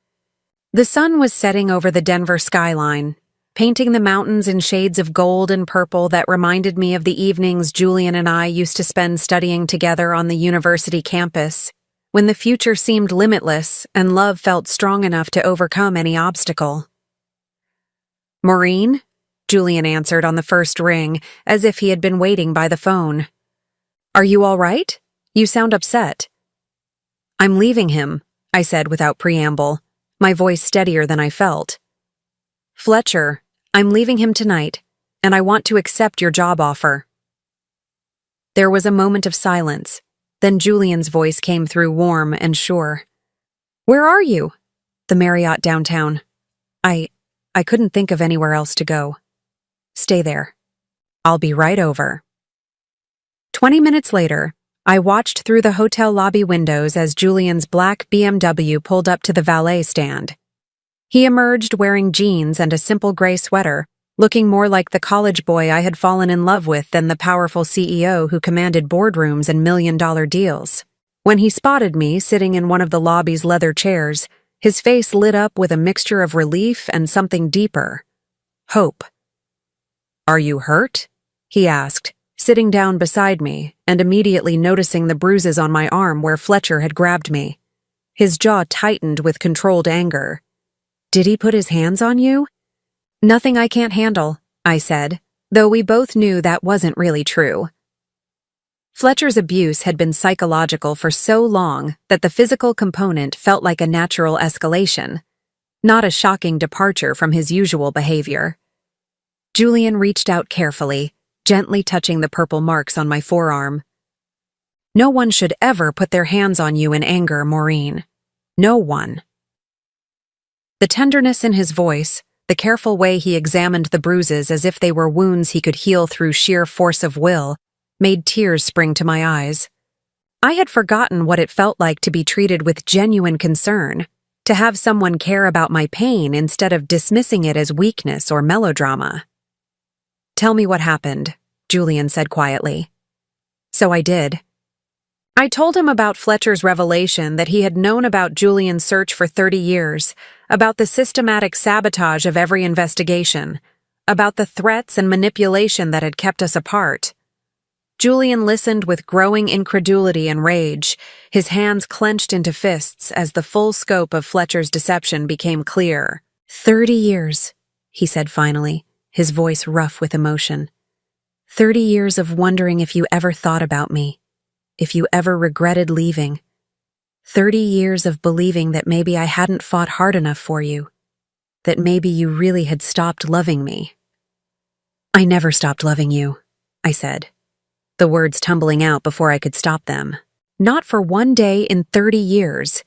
The sun was setting over the Denver skyline, painting the mountains in shades of gold and purple that reminded me of the evenings Julian and I used to spend studying together on the university campus, when the future seemed limitless and love felt strong enough to overcome any obstacle. "Maureen?" Julian answered on the first ring, as if he had been waiting by the phone. "Are you all right? You sound upset." "I'm leaving him," I said without preamble, my voice steadier than I felt. "Fletcher, I'm leaving him tonight, and I want to accept your job offer." There was a moment of silence, then Julian's voice came through warm and sure. "Where are you?" "The Marriott downtown. I couldn't think of anywhere else to go." "Stay there. I'll be right over." 20 minutes later, I watched through the hotel lobby windows as Julian's black BMW pulled up to the valet stand. He emerged wearing jeans and a simple gray sweater, looking more like the college boy I had fallen in love with than the powerful CEO who commanded boardrooms and million-dollar deals. When he spotted me sitting in one of the lobby's leather chairs, his face lit up with a mixture of relief and something deeper: hope. "Are you hurt?" he asked, sitting down beside me and immediately noticing the bruises on my arm where Fletcher had grabbed me. His jaw tightened with controlled anger. "Did he put his hands on you?" "Nothing I can't handle," I said, though we both knew that wasn't really true. Fletcher's abuse had been psychological for so long that the physical component felt like a natural escalation, not a shocking departure from his usual behavior. Julian reached out carefully, gently touching the purple marks on my forearm. "No one should ever put their hands on you in anger, Maureen. No one." The tenderness in his voice, the careful way he examined the bruises as if they were wounds he could heal through sheer force of will, made tears spring to my eyes. I had forgotten what it felt like to be treated with genuine concern, to have someone care about my pain instead of dismissing it as weakness or melodrama. "Tell me what happened," Julian said quietly. So I did. I told him about Fletcher's revelation that he had known about Julian's search for 30 years, about the systematic sabotage of every investigation, about the threats and manipulation that had kept us apart. Julian listened with growing incredulity and rage, his hands clenched into fists as the full scope of Fletcher's deception became clear. 30 years, he said finally, his voice rough with emotion. 30 years of wondering if you ever thought about me, if you ever regretted leaving. 30 years of believing that maybe I hadn't fought hard enough for you, that maybe you really had stopped loving me. "I never stopped loving you," I said, the words tumbling out before I could stop them. "Not for one day in 30 years.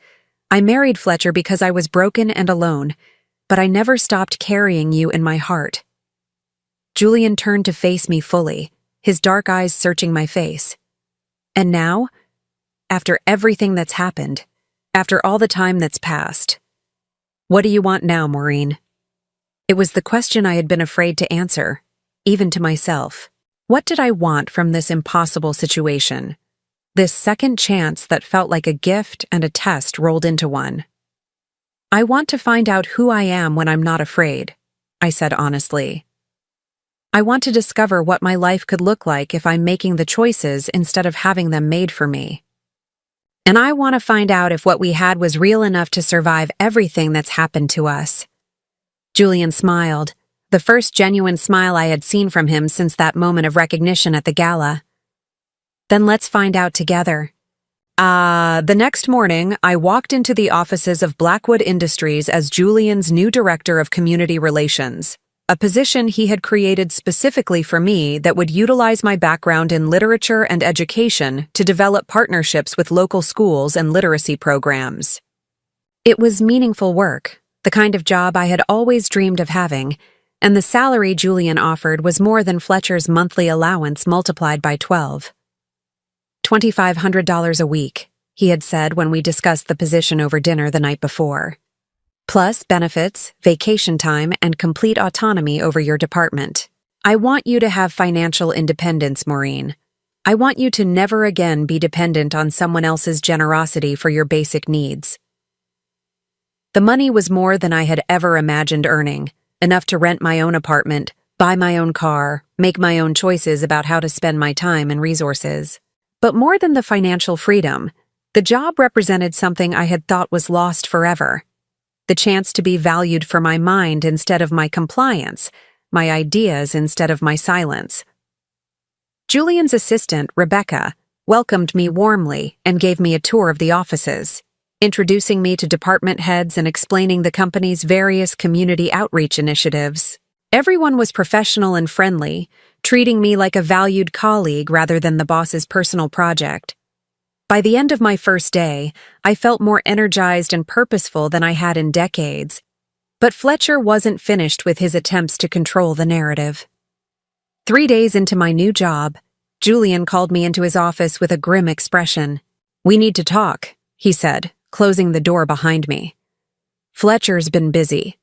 I married Fletcher because I was broken and alone, but I never stopped carrying you in my heart." Julian turned to face me fully, his dark eyes searching my face. "And now, after everything that's happened, after all the time that's passed, what do you want now, Maureen?" It was the question I had been afraid to answer, even to myself. What did I want from this impossible situation? This second chance that felt like a gift and a test rolled into one. "I want to find out who I am when I'm not afraid," I said honestly. "I want to discover what my life could look like if I'm making the choices instead of having them made for me. And I want to find out if what we had was real enough to survive everything that's happened to us." Julian smiled, the first genuine smile I had seen from him since that moment of recognition at the gala. "Then let's find out together." The next morning, I walked into the offices of Blackwood Industries as Julian's new director of community relations, a position he had created specifically for me that would utilize my background in literature and education to develop partnerships with local schools and literacy programs. It was meaningful work, the kind of job I had always dreamed of having, and the salary Julian offered was more than Fletcher's monthly allowance multiplied by 12. $2,500 a week, he had said when we discussed the position over dinner the night before. Plus benefits, vacation time, and complete autonomy over your department. I want you to have financial independence, Maureen. I want you to never again be dependent on someone else's generosity for your basic needs. The money was more than I had ever imagined earning, enough to rent my own apartment, buy my own car, make my own choices about how to spend my time and resources. But more than the financial freedom, the job represented something I had thought was lost forever. The chance to be valued for my mind instead of my compliance, my ideas instead of my silence. Julian's assistant, Rebecca, welcomed me warmly and gave me a tour of the offices, introducing me to department heads and explaining the company's various community outreach initiatives. Everyone was professional and friendly, treating me like a valued colleague rather than the boss's personal project. By the end of my first day, I felt more energized and purposeful than I had in decades. But Fletcher wasn't finished with his attempts to control the narrative. 3 days into my new job, Julian called me into his office with a grim expression. "We need to talk," he said, closing the door behind me. "Fletcher's been busy."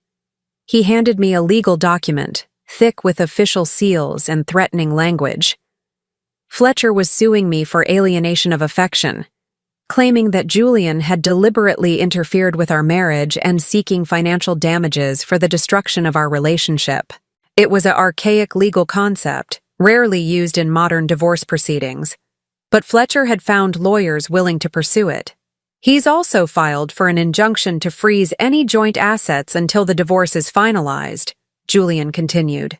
He handed me a legal document, thick with official seals and threatening language. Fletcher was suing me for alienation of affection, claiming that Julian had deliberately interfered with our marriage and seeking financial damages for the destruction of our relationship. It was an archaic legal concept, rarely used in modern divorce proceedings, but Fletcher had found lawyers willing to pursue it. He's also filed for an injunction to freeze any joint assets until the divorce is finalized, Julian continued.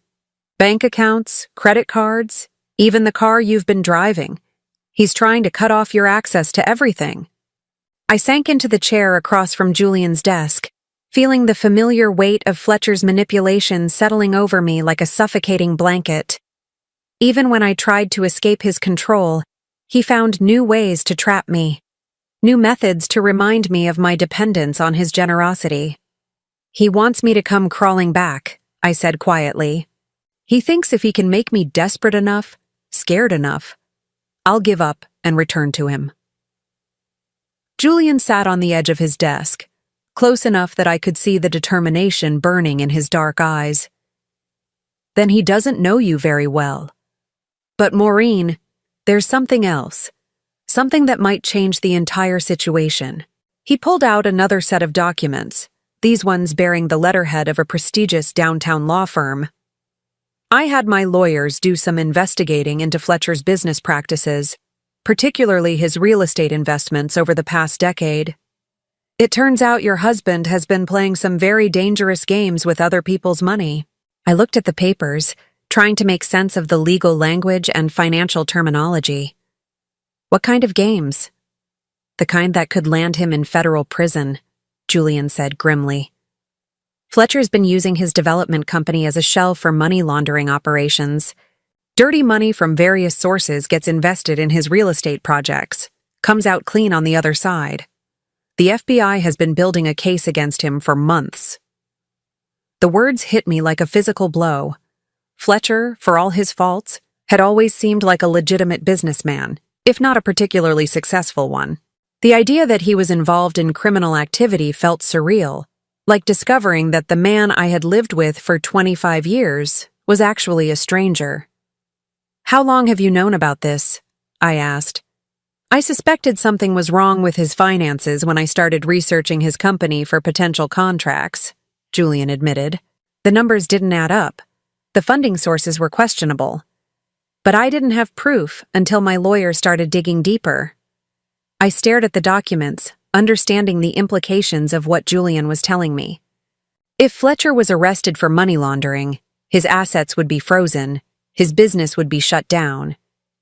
Bank accounts, credit cards, even the car you've been driving. He's trying to cut off your access to everything. I sank into the chair across from Julian's desk, feeling the familiar weight of Fletcher's manipulation settling over me like a suffocating blanket. Even when I tried to escape his control, he found new ways to trap me. New methods to remind me of my dependence on his generosity. "He wants me to come crawling back," I said quietly. "He thinks if he can make me desperate enough, scared enough, I'll give up and return to him." Julian sat on the edge of his desk, close enough that I could see the determination burning in his dark eyes. "Then he doesn't know you very well. But Maureen, there's something else. Something that might change the entire situation." He pulled out another set of documents, these ones bearing the letterhead of a prestigious downtown law firm. I had my lawyers do some investigating into Fletcher's business practices, particularly his real estate investments over the past decade. "It turns out your husband has been playing some very dangerous games with other people's money." I looked at the papers, trying to make sense of the legal language and financial terminology. "What kind of games?" "The kind that could land him in federal prison," Julian said grimly. "Fletcher's been using his development company as a shell for money laundering operations. Dirty money from various sources gets invested in his real estate projects, comes out clean on the other side. The FBI has been building a case against him for months." The words hit me like a physical blow. Fletcher, for all his faults, had always seemed like a legitimate businessman, if not a particularly successful one. The idea that he was involved in criminal activity felt surreal, like discovering that the man I had lived with for 25 years was actually a stranger. "How long have you known about this?" I asked. "I suspected something was wrong with his finances when I started researching his company for potential contracts," Julian admitted. "The numbers didn't add up. The funding sources were questionable. But I didn't have proof until my lawyer started digging deeper." I stared at the documents, understanding the implications of what Julian was telling me. If Fletcher was arrested for money laundering, His assets would be frozen, his business would be shut down,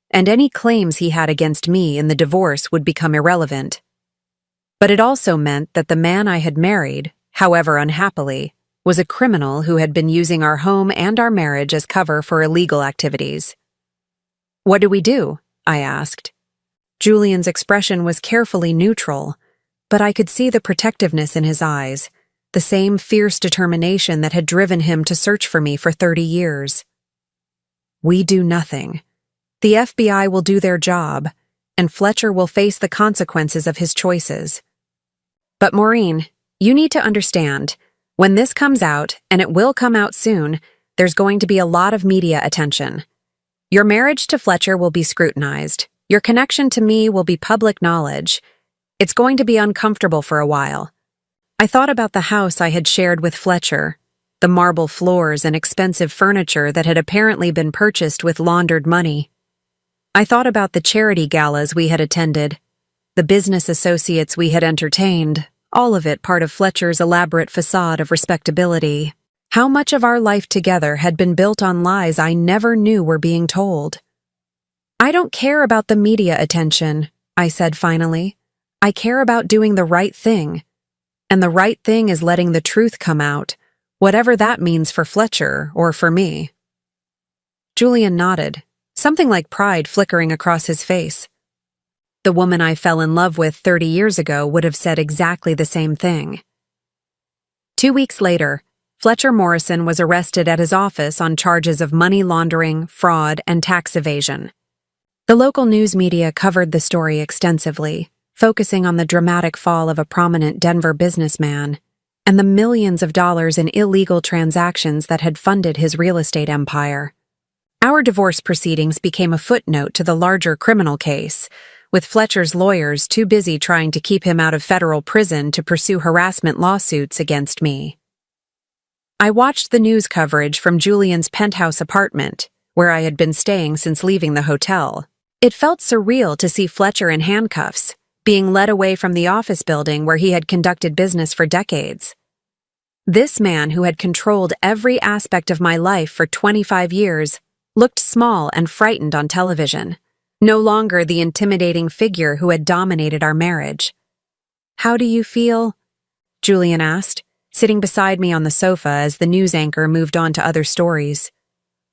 and any claims he had against me in the divorce would become irrelevant. But it also meant that the man I had married, however unhappily, was a criminal who had been using our home and our marriage as cover for illegal activities. "What do we do?" I asked. Julian's expression was carefully neutral, but I could see the protectiveness in his eyes, the same fierce determination that had driven him to search for me for 30 years. "We do nothing. The FBI will do their job, and Fletcher will face the consequences of his choices. But Maureen, you need to understand, when this comes out, and it will come out soon, there's going to be a lot of media attention. Your marriage to Fletcher will be scrutinized. Your connection to me will be public knowledge. It's going to be uncomfortable for a while." I thought about the house I had shared with Fletcher, the marble floors and expensive furniture that had apparently been purchased with laundered money. I thought about the charity galas we had attended, the business associates we had entertained, all of it part of Fletcher's elaborate facade of respectability. How much of our life together had been built on lies I never knew were being told. "I don't care about the media attention," I said finally. "I care about doing the right thing. And the right thing is letting the truth come out, whatever that means for Fletcher or for me." Julian nodded, something like pride flickering across his face. The woman I fell in love with 30 years ago would have said exactly the same thing. 2 weeks later, Fletcher Morrison was arrested at his office on charges of money laundering, fraud, and tax evasion. The local news media covered the story extensively, focusing on the dramatic fall of a prominent Denver businessman and the millions of dollars in illegal transactions that had funded his real estate empire. Our divorce proceedings became a footnote to the larger criminal case, with Fletcher's lawyers too busy trying to keep him out of federal prison to pursue harassment lawsuits against me. I watched the news coverage from Julian's penthouse apartment, where I had been staying since leaving the hotel. It felt surreal to see Fletcher in handcuffs, being led away from the office building where he had conducted business for decades. This man who had controlled every aspect of my life for 25 years looked small and frightened on television, no longer the intimidating figure who had dominated our marriage. "How do you feel?" Julian asked, sitting beside me on the sofa as the news anchor moved on to other stories.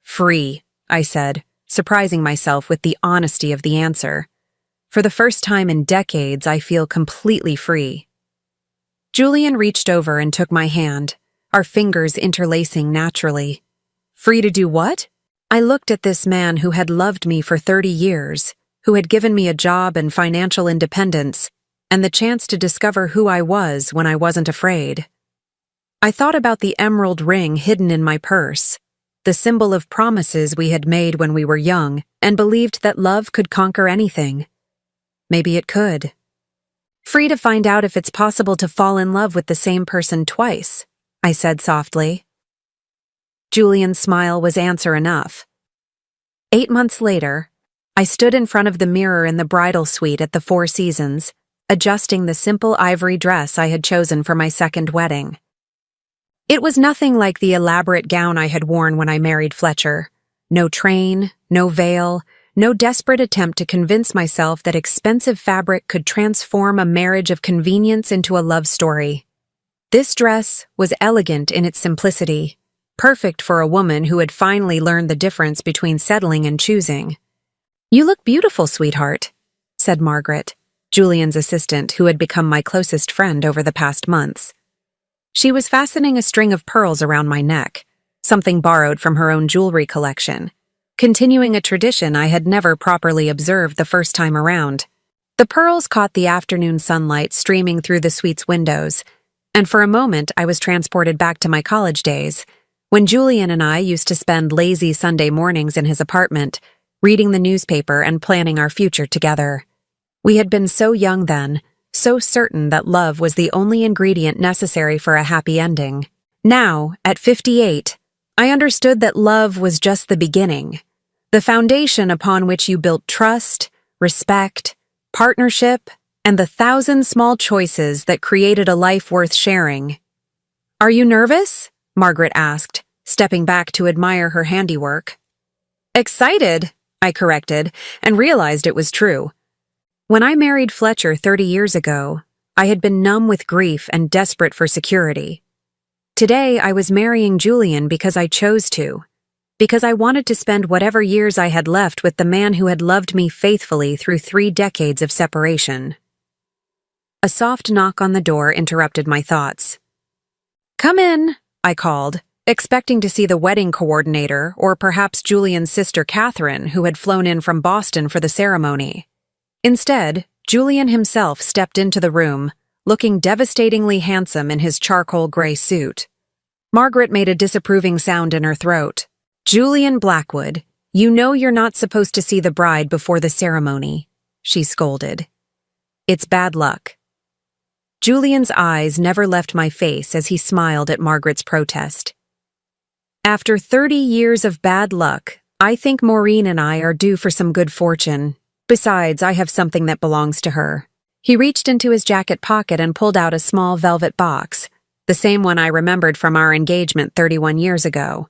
"Free," I said, surprising myself with the honesty of the answer. "For the first time in decades, I feel completely free." Julian reached over and took my hand, our fingers interlacing naturally. "Free to do what?" I looked at this man who had loved me for 30 years, who had given me a job and financial independence, and the chance to discover who I was when I wasn't afraid. I thought about the emerald ring hidden in my purse, the symbol of promises we had made when we were young, and believed that love could conquer anything. Maybe it could. "Free to find out if it's possible to fall in love with the same person twice," I said softly. Julian's smile was answer enough. 8 months later, I stood in front of the mirror in the bridal suite at the Four Seasons, adjusting the simple ivory dress I had chosen for my second wedding. It was nothing like the elaborate gown I had worn when I married Fletcher. No train, no veil, no desperate attempt to convince myself that expensive fabric could transform a marriage of convenience into a love story. This dress was elegant in its simplicity, perfect for a woman who had finally learned the difference between settling and choosing. "You look beautiful, sweetheart," said Margaret, Julian's assistant who had become my closest friend over the past months. She was fastening a string of pearls around my neck, something borrowed from her own jewelry collection, continuing a tradition I had never properly observed the first time around. The pearls caught the afternoon sunlight streaming through the suite's windows, and for a moment I was transported back to my college days, when Julian and I used to spend lazy Sunday mornings in his apartment, reading the newspaper and planning our future together. We had been so young then, so certain that love was the only ingredient necessary for a happy ending. Now, at 58, I understood that love was just the beginning, the foundation upon which you built trust, respect, partnership, and the 1,000 small choices that created a life worth sharing. "Are you nervous?" Margaret asked, stepping back to admire her handiwork. Excited, I corrected, and realized it was true. When I married Fletcher 30 years ago, I had been numb with grief and desperate for security. Today, I was marrying Julian because I chose to, because I wanted to spend whatever years I had left with the man who had loved me faithfully through 3 decades of separation. A soft knock on the door interrupted my thoughts. "Come in," I called, expecting to see the wedding coordinator or perhaps Julian's sister Catherine, who had flown in from Boston for the ceremony. Instead, Julian himself stepped into the room, looking devastatingly handsome in his charcoal gray suit. Margaret made a disapproving sound in her throat. "Julian Blackwood, you know you're not supposed to see the bride before the ceremony," she scolded. "It's bad luck." Julian's eyes never left my face as he smiled at Margaret's protest. "After 30 years of bad luck, I think Maureen and I are due for some good fortune. Besides, I have something that belongs to her." He reached into his jacket pocket and pulled out a small velvet box, the same one I remembered from our engagement 31 years ago.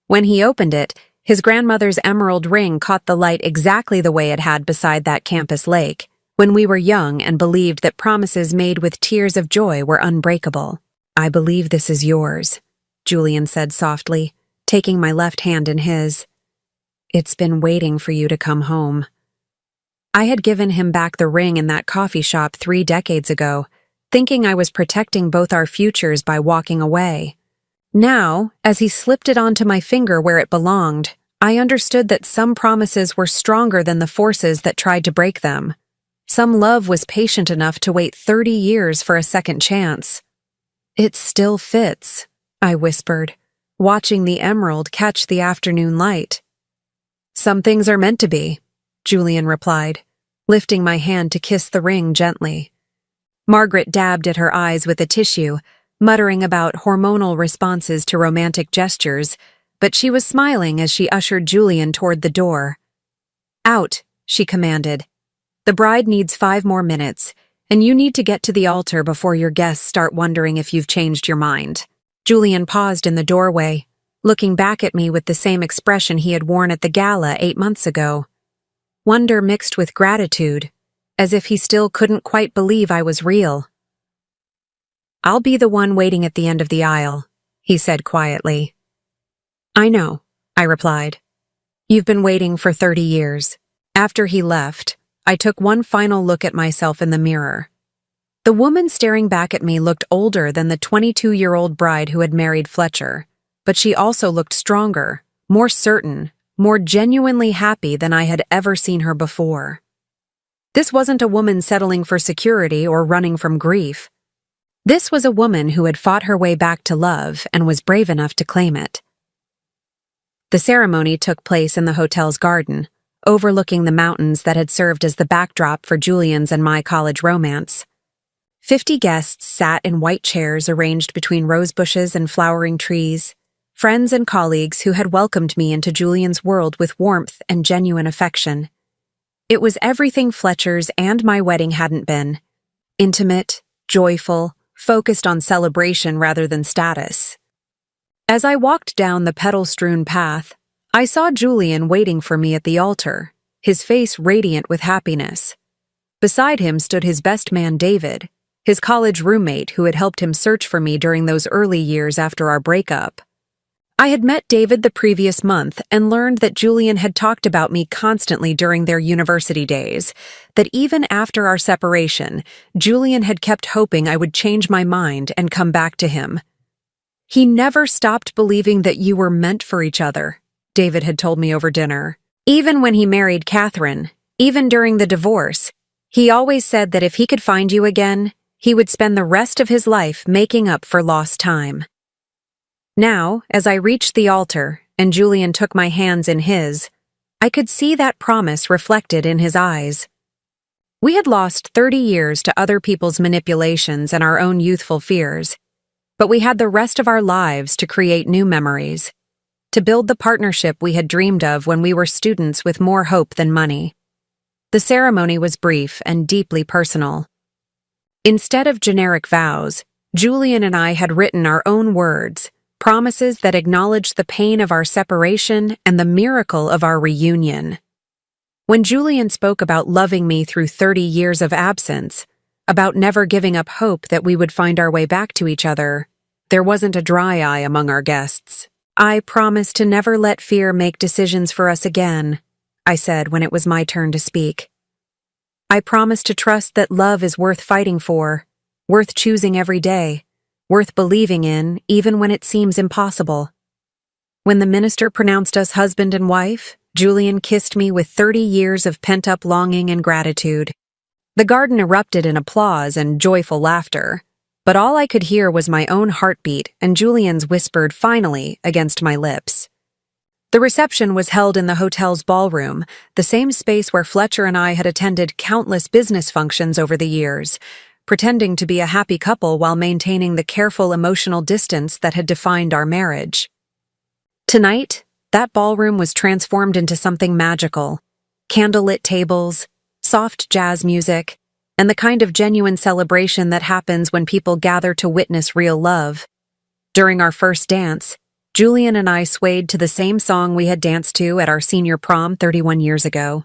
When he opened it, his grandmother's emerald ring caught the light exactly the way it had beside that campus lake, when we were young and believed that promises made with tears of joy were unbreakable. "I believe this is yours," Julian said softly, taking my left hand in his. "It's been waiting for you to come home." I had given him back the ring in that coffee shop 3 decades ago, thinking I was protecting both our futures by walking away. Now, as he slipped it onto my finger where it belonged, I understood that some promises were stronger than the forces that tried to break them. Some love was patient enough to wait 30 years for a second chance. "It still fits," I whispered, watching the emerald catch the afternoon light. "Some things are meant to be," Julian replied, lifting my hand to kiss the ring gently. Margaret dabbed at her eyes with a tissue, muttering about hormonal responses to romantic gestures, but she was smiling as she ushered Julian toward the door. "Out," she commanded. "The bride needs 5 more minutes, and you need to get to the altar before your guests start wondering if you've changed your mind." Julian paused in the doorway, looking back at me with the same expression he had worn at the gala 8 months ago. Wonder mixed with gratitude, as if he still couldn't quite believe I was real. "I'll be the one waiting at the end of the aisle," he said quietly. "I know," I replied. "You've been waiting for 30 years. After he left, I took one final look at myself in the mirror. The woman staring back at me looked older than the 22-year-old bride who had married Fletcher, but she also looked stronger, more certain, more genuinely happy than I had ever seen her before. This wasn't a woman settling for security or running from grief. This was a woman who had fought her way back to love and was brave enough to claim it. The ceremony took place in the hotel's garden, overlooking the mountains that had served as the backdrop for Julian's and my college romance. 50 guests sat in white chairs arranged between rose bushes and flowering trees, friends and colleagues who had welcomed me into Julian's world with warmth and genuine affection. It was everything Fletcher's and my wedding hadn't been. Intimate, joyful, focused on celebration rather than status. As I walked down the petal-strewn path, I saw Julian waiting for me at the altar, his face radiant with happiness. Beside him stood his best man David, his college roommate who had helped him search for me during those early years after our breakup. I had met David the previous month and learned that Julian had talked about me constantly during their university days, that even after our separation, Julian had kept hoping I would change my mind and come back to him. "He never stopped believing that you were meant for each other," David had told me over dinner. "Even when he married Catherine, even during the divorce, he always said that if he could find you again, he would spend the rest of his life making up for lost time." Now, as I reached the altar and Julian took my hands in his, I could see that promise reflected in his eyes. We had lost 30 years to other people's manipulations and our own youthful fears, but we had the rest of our lives to create new memories, to build the partnership we had dreamed of when we were students with more hope than money. The ceremony was brief and deeply personal. Instead of generic vows, Julian and I had written our own words, promises that acknowledged the pain of our separation and the miracle of our reunion. When Julian spoke about loving me through 30 years of absence, about never giving up hope that we would find our way back to each other, there wasn't a dry eye among our guests. "I promise to never let fear make decisions for us again," I said when it was my turn to speak. "I promise to trust that love is worth fighting for, worth choosing every day, worth believing in even when it seems impossible." When the minister pronounced us husband and wife, Julian kissed me with 30 years of pent-up longing and gratitude. The garden erupted in applause and joyful laughter, but all I could hear was my own heartbeat and Julian's whispered "finally" against my lips. The reception was held in the hotel's ballroom, the same space where Fletcher and I had attended countless business functions over the years, pretending to be a happy couple while maintaining the careful emotional distance that had defined our marriage. Tonight, that ballroom was transformed into something magical. Candlelit tables, soft jazz music, and the kind of genuine celebration that happens when people gather to witness real love. During our first dance, Julian and I swayed to the same song we had danced to at our senior prom 31 years ago.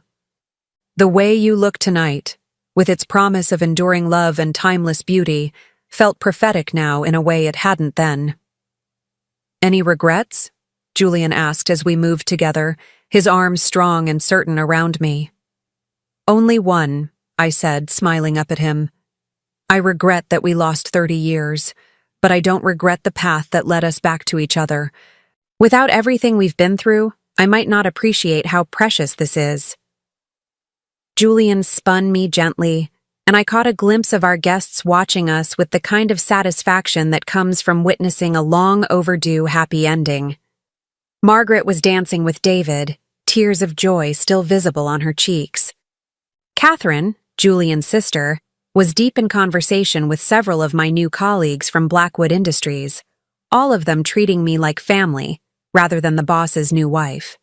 "The Way You Look Tonight," with its promise of enduring love and timeless beauty, felt prophetic now in a way it hadn't then. "Any regrets?" Julian asked as we moved together, his arms strong and certain around me. "Only one," I said, smiling up at him. "I regret that we lost 30 years, but I don't regret the path that led us back to each other. Without everything we've been through, I might not appreciate how precious this is." Julian spun me gently, and I caught a glimpse of our guests watching us with the kind of satisfaction that comes from witnessing a long-overdue happy ending. Margaret was dancing with David, tears of joy still visible on her cheeks. Catherine, Julian's sister, was deep in conversation with several of my new colleagues from Blackwood Industries, all of them treating me like family, rather than the boss's new wife.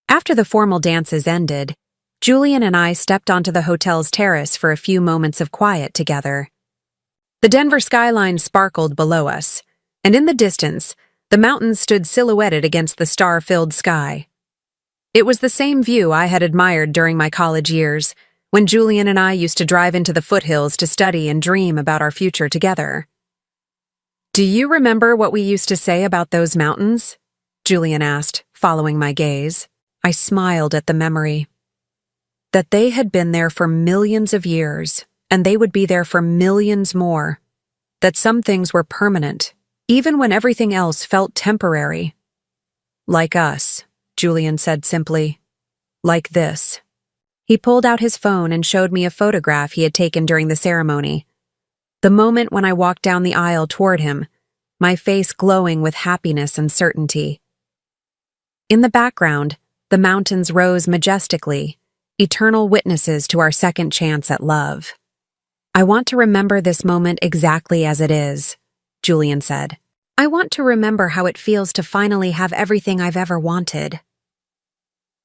After the formal dances ended, Julian and I stepped onto the hotel's terrace for a few moments of quiet together. The Denver skyline sparkled below us, and in the distance, the mountains stood silhouetted against the star-filled sky. It was the same view I had admired during my college years, when Julian and I used to drive into the foothills to study and dream about our future together. "Do you remember what we used to say about those mountains?" Julian asked, following my gaze. I smiled at the memory. That they had been there for millions of years, and they would be there for millions more. That some things were permanent, even when everything else felt temporary. "Like us," Julian said simply. "Like this." He pulled out his phone and showed me a photograph he had taken during the ceremony. The moment when I walked down the aisle toward him, my face glowing with happiness and certainty. In the background, the mountains rose majestically, eternal witnesses to our second chance at love. "I want to remember this moment exactly as it is," Julian said. "I want to remember how it feels to finally have everything I've ever wanted."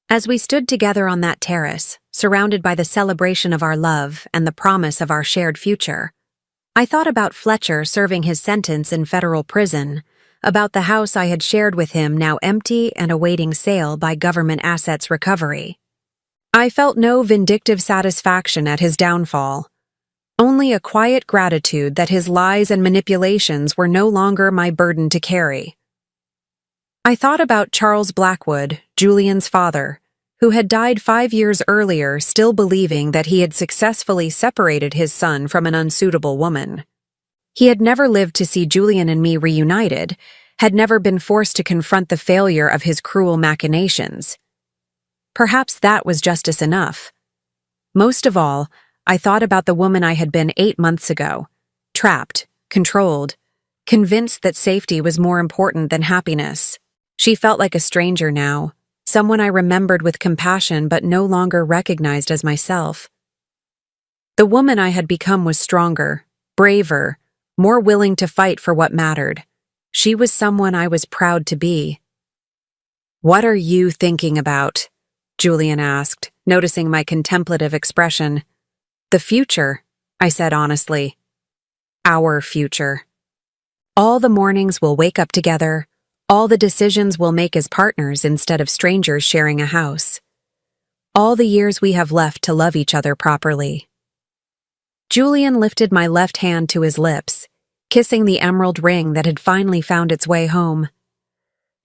As we stood together on that terrace, surrounded by the celebration of our love and the promise of our shared future, I thought about Fletcher serving his sentence in federal prison, about the house I had shared with him now empty and awaiting sale by Government Assets Recovery. I felt no vindictive satisfaction at his downfall, only a quiet gratitude that his lies and manipulations were no longer my burden to carry. I thought about Charles Blackwood, Julian's father, who had died 5 years earlier, still believing that he had successfully separated his son from an unsuitable woman. He had never lived to see Julian and me reunited, had never been forced to confront the failure of his cruel machinations. Perhaps that was justice enough. Most of all, I thought about the woman I had been 8 months ago, trapped, controlled, convinced that safety was more important than happiness. She felt like a stranger now, someone I remembered with compassion but no longer recognized as myself. The woman I had become was stronger, braver, more willing to fight for what mattered. She was someone I was proud to be. "What are you thinking about?" Julian asked, noticing my contemplative expression. "The future," I said honestly. "Our future." All the mornings we'll wake up together. All the decisions we'll make as partners instead of strangers sharing a house. All the years we have left to love each other properly. Julian lifted my left hand to his lips, kissing the emerald ring that had finally found its way home.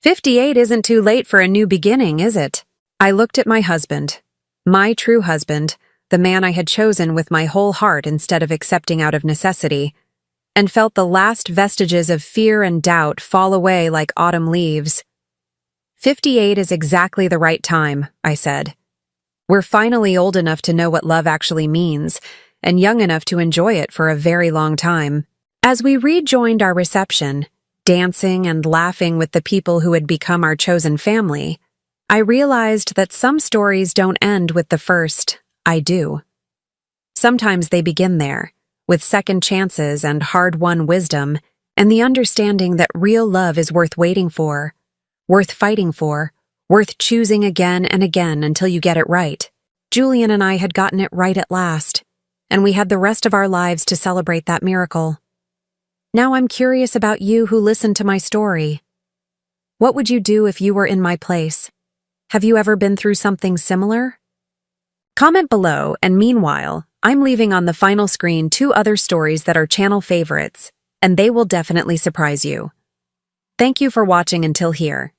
58 isn't too late for a new beginning, is it? I looked at my husband, my true husband, the man I had chosen with my whole heart instead of accepting out of necessity, and felt the last vestiges of fear and doubt fall away like autumn leaves. 58 is exactly the right time, I said. We're finally old enough to know what love actually means, and young enough to enjoy it for a very long time. As we rejoined our reception, dancing and laughing with the people who had become our chosen family, I realized that some stories don't end with the first, I do. Sometimes they begin there, with second chances and hard-won wisdom, and the understanding that real love is worth waiting for, worth fighting for, worth choosing again and again until you get it right. Julian and I had gotten it right at last, and we had the rest of our lives to celebrate that miracle. Now I'm curious about you who listened to my story. What would you do if you were in my place? Have you ever been through something similar? Comment below, and meanwhile, I'm leaving on the final screen 2 other stories that are channel favorites, and they will definitely surprise you. Thank you for watching until here.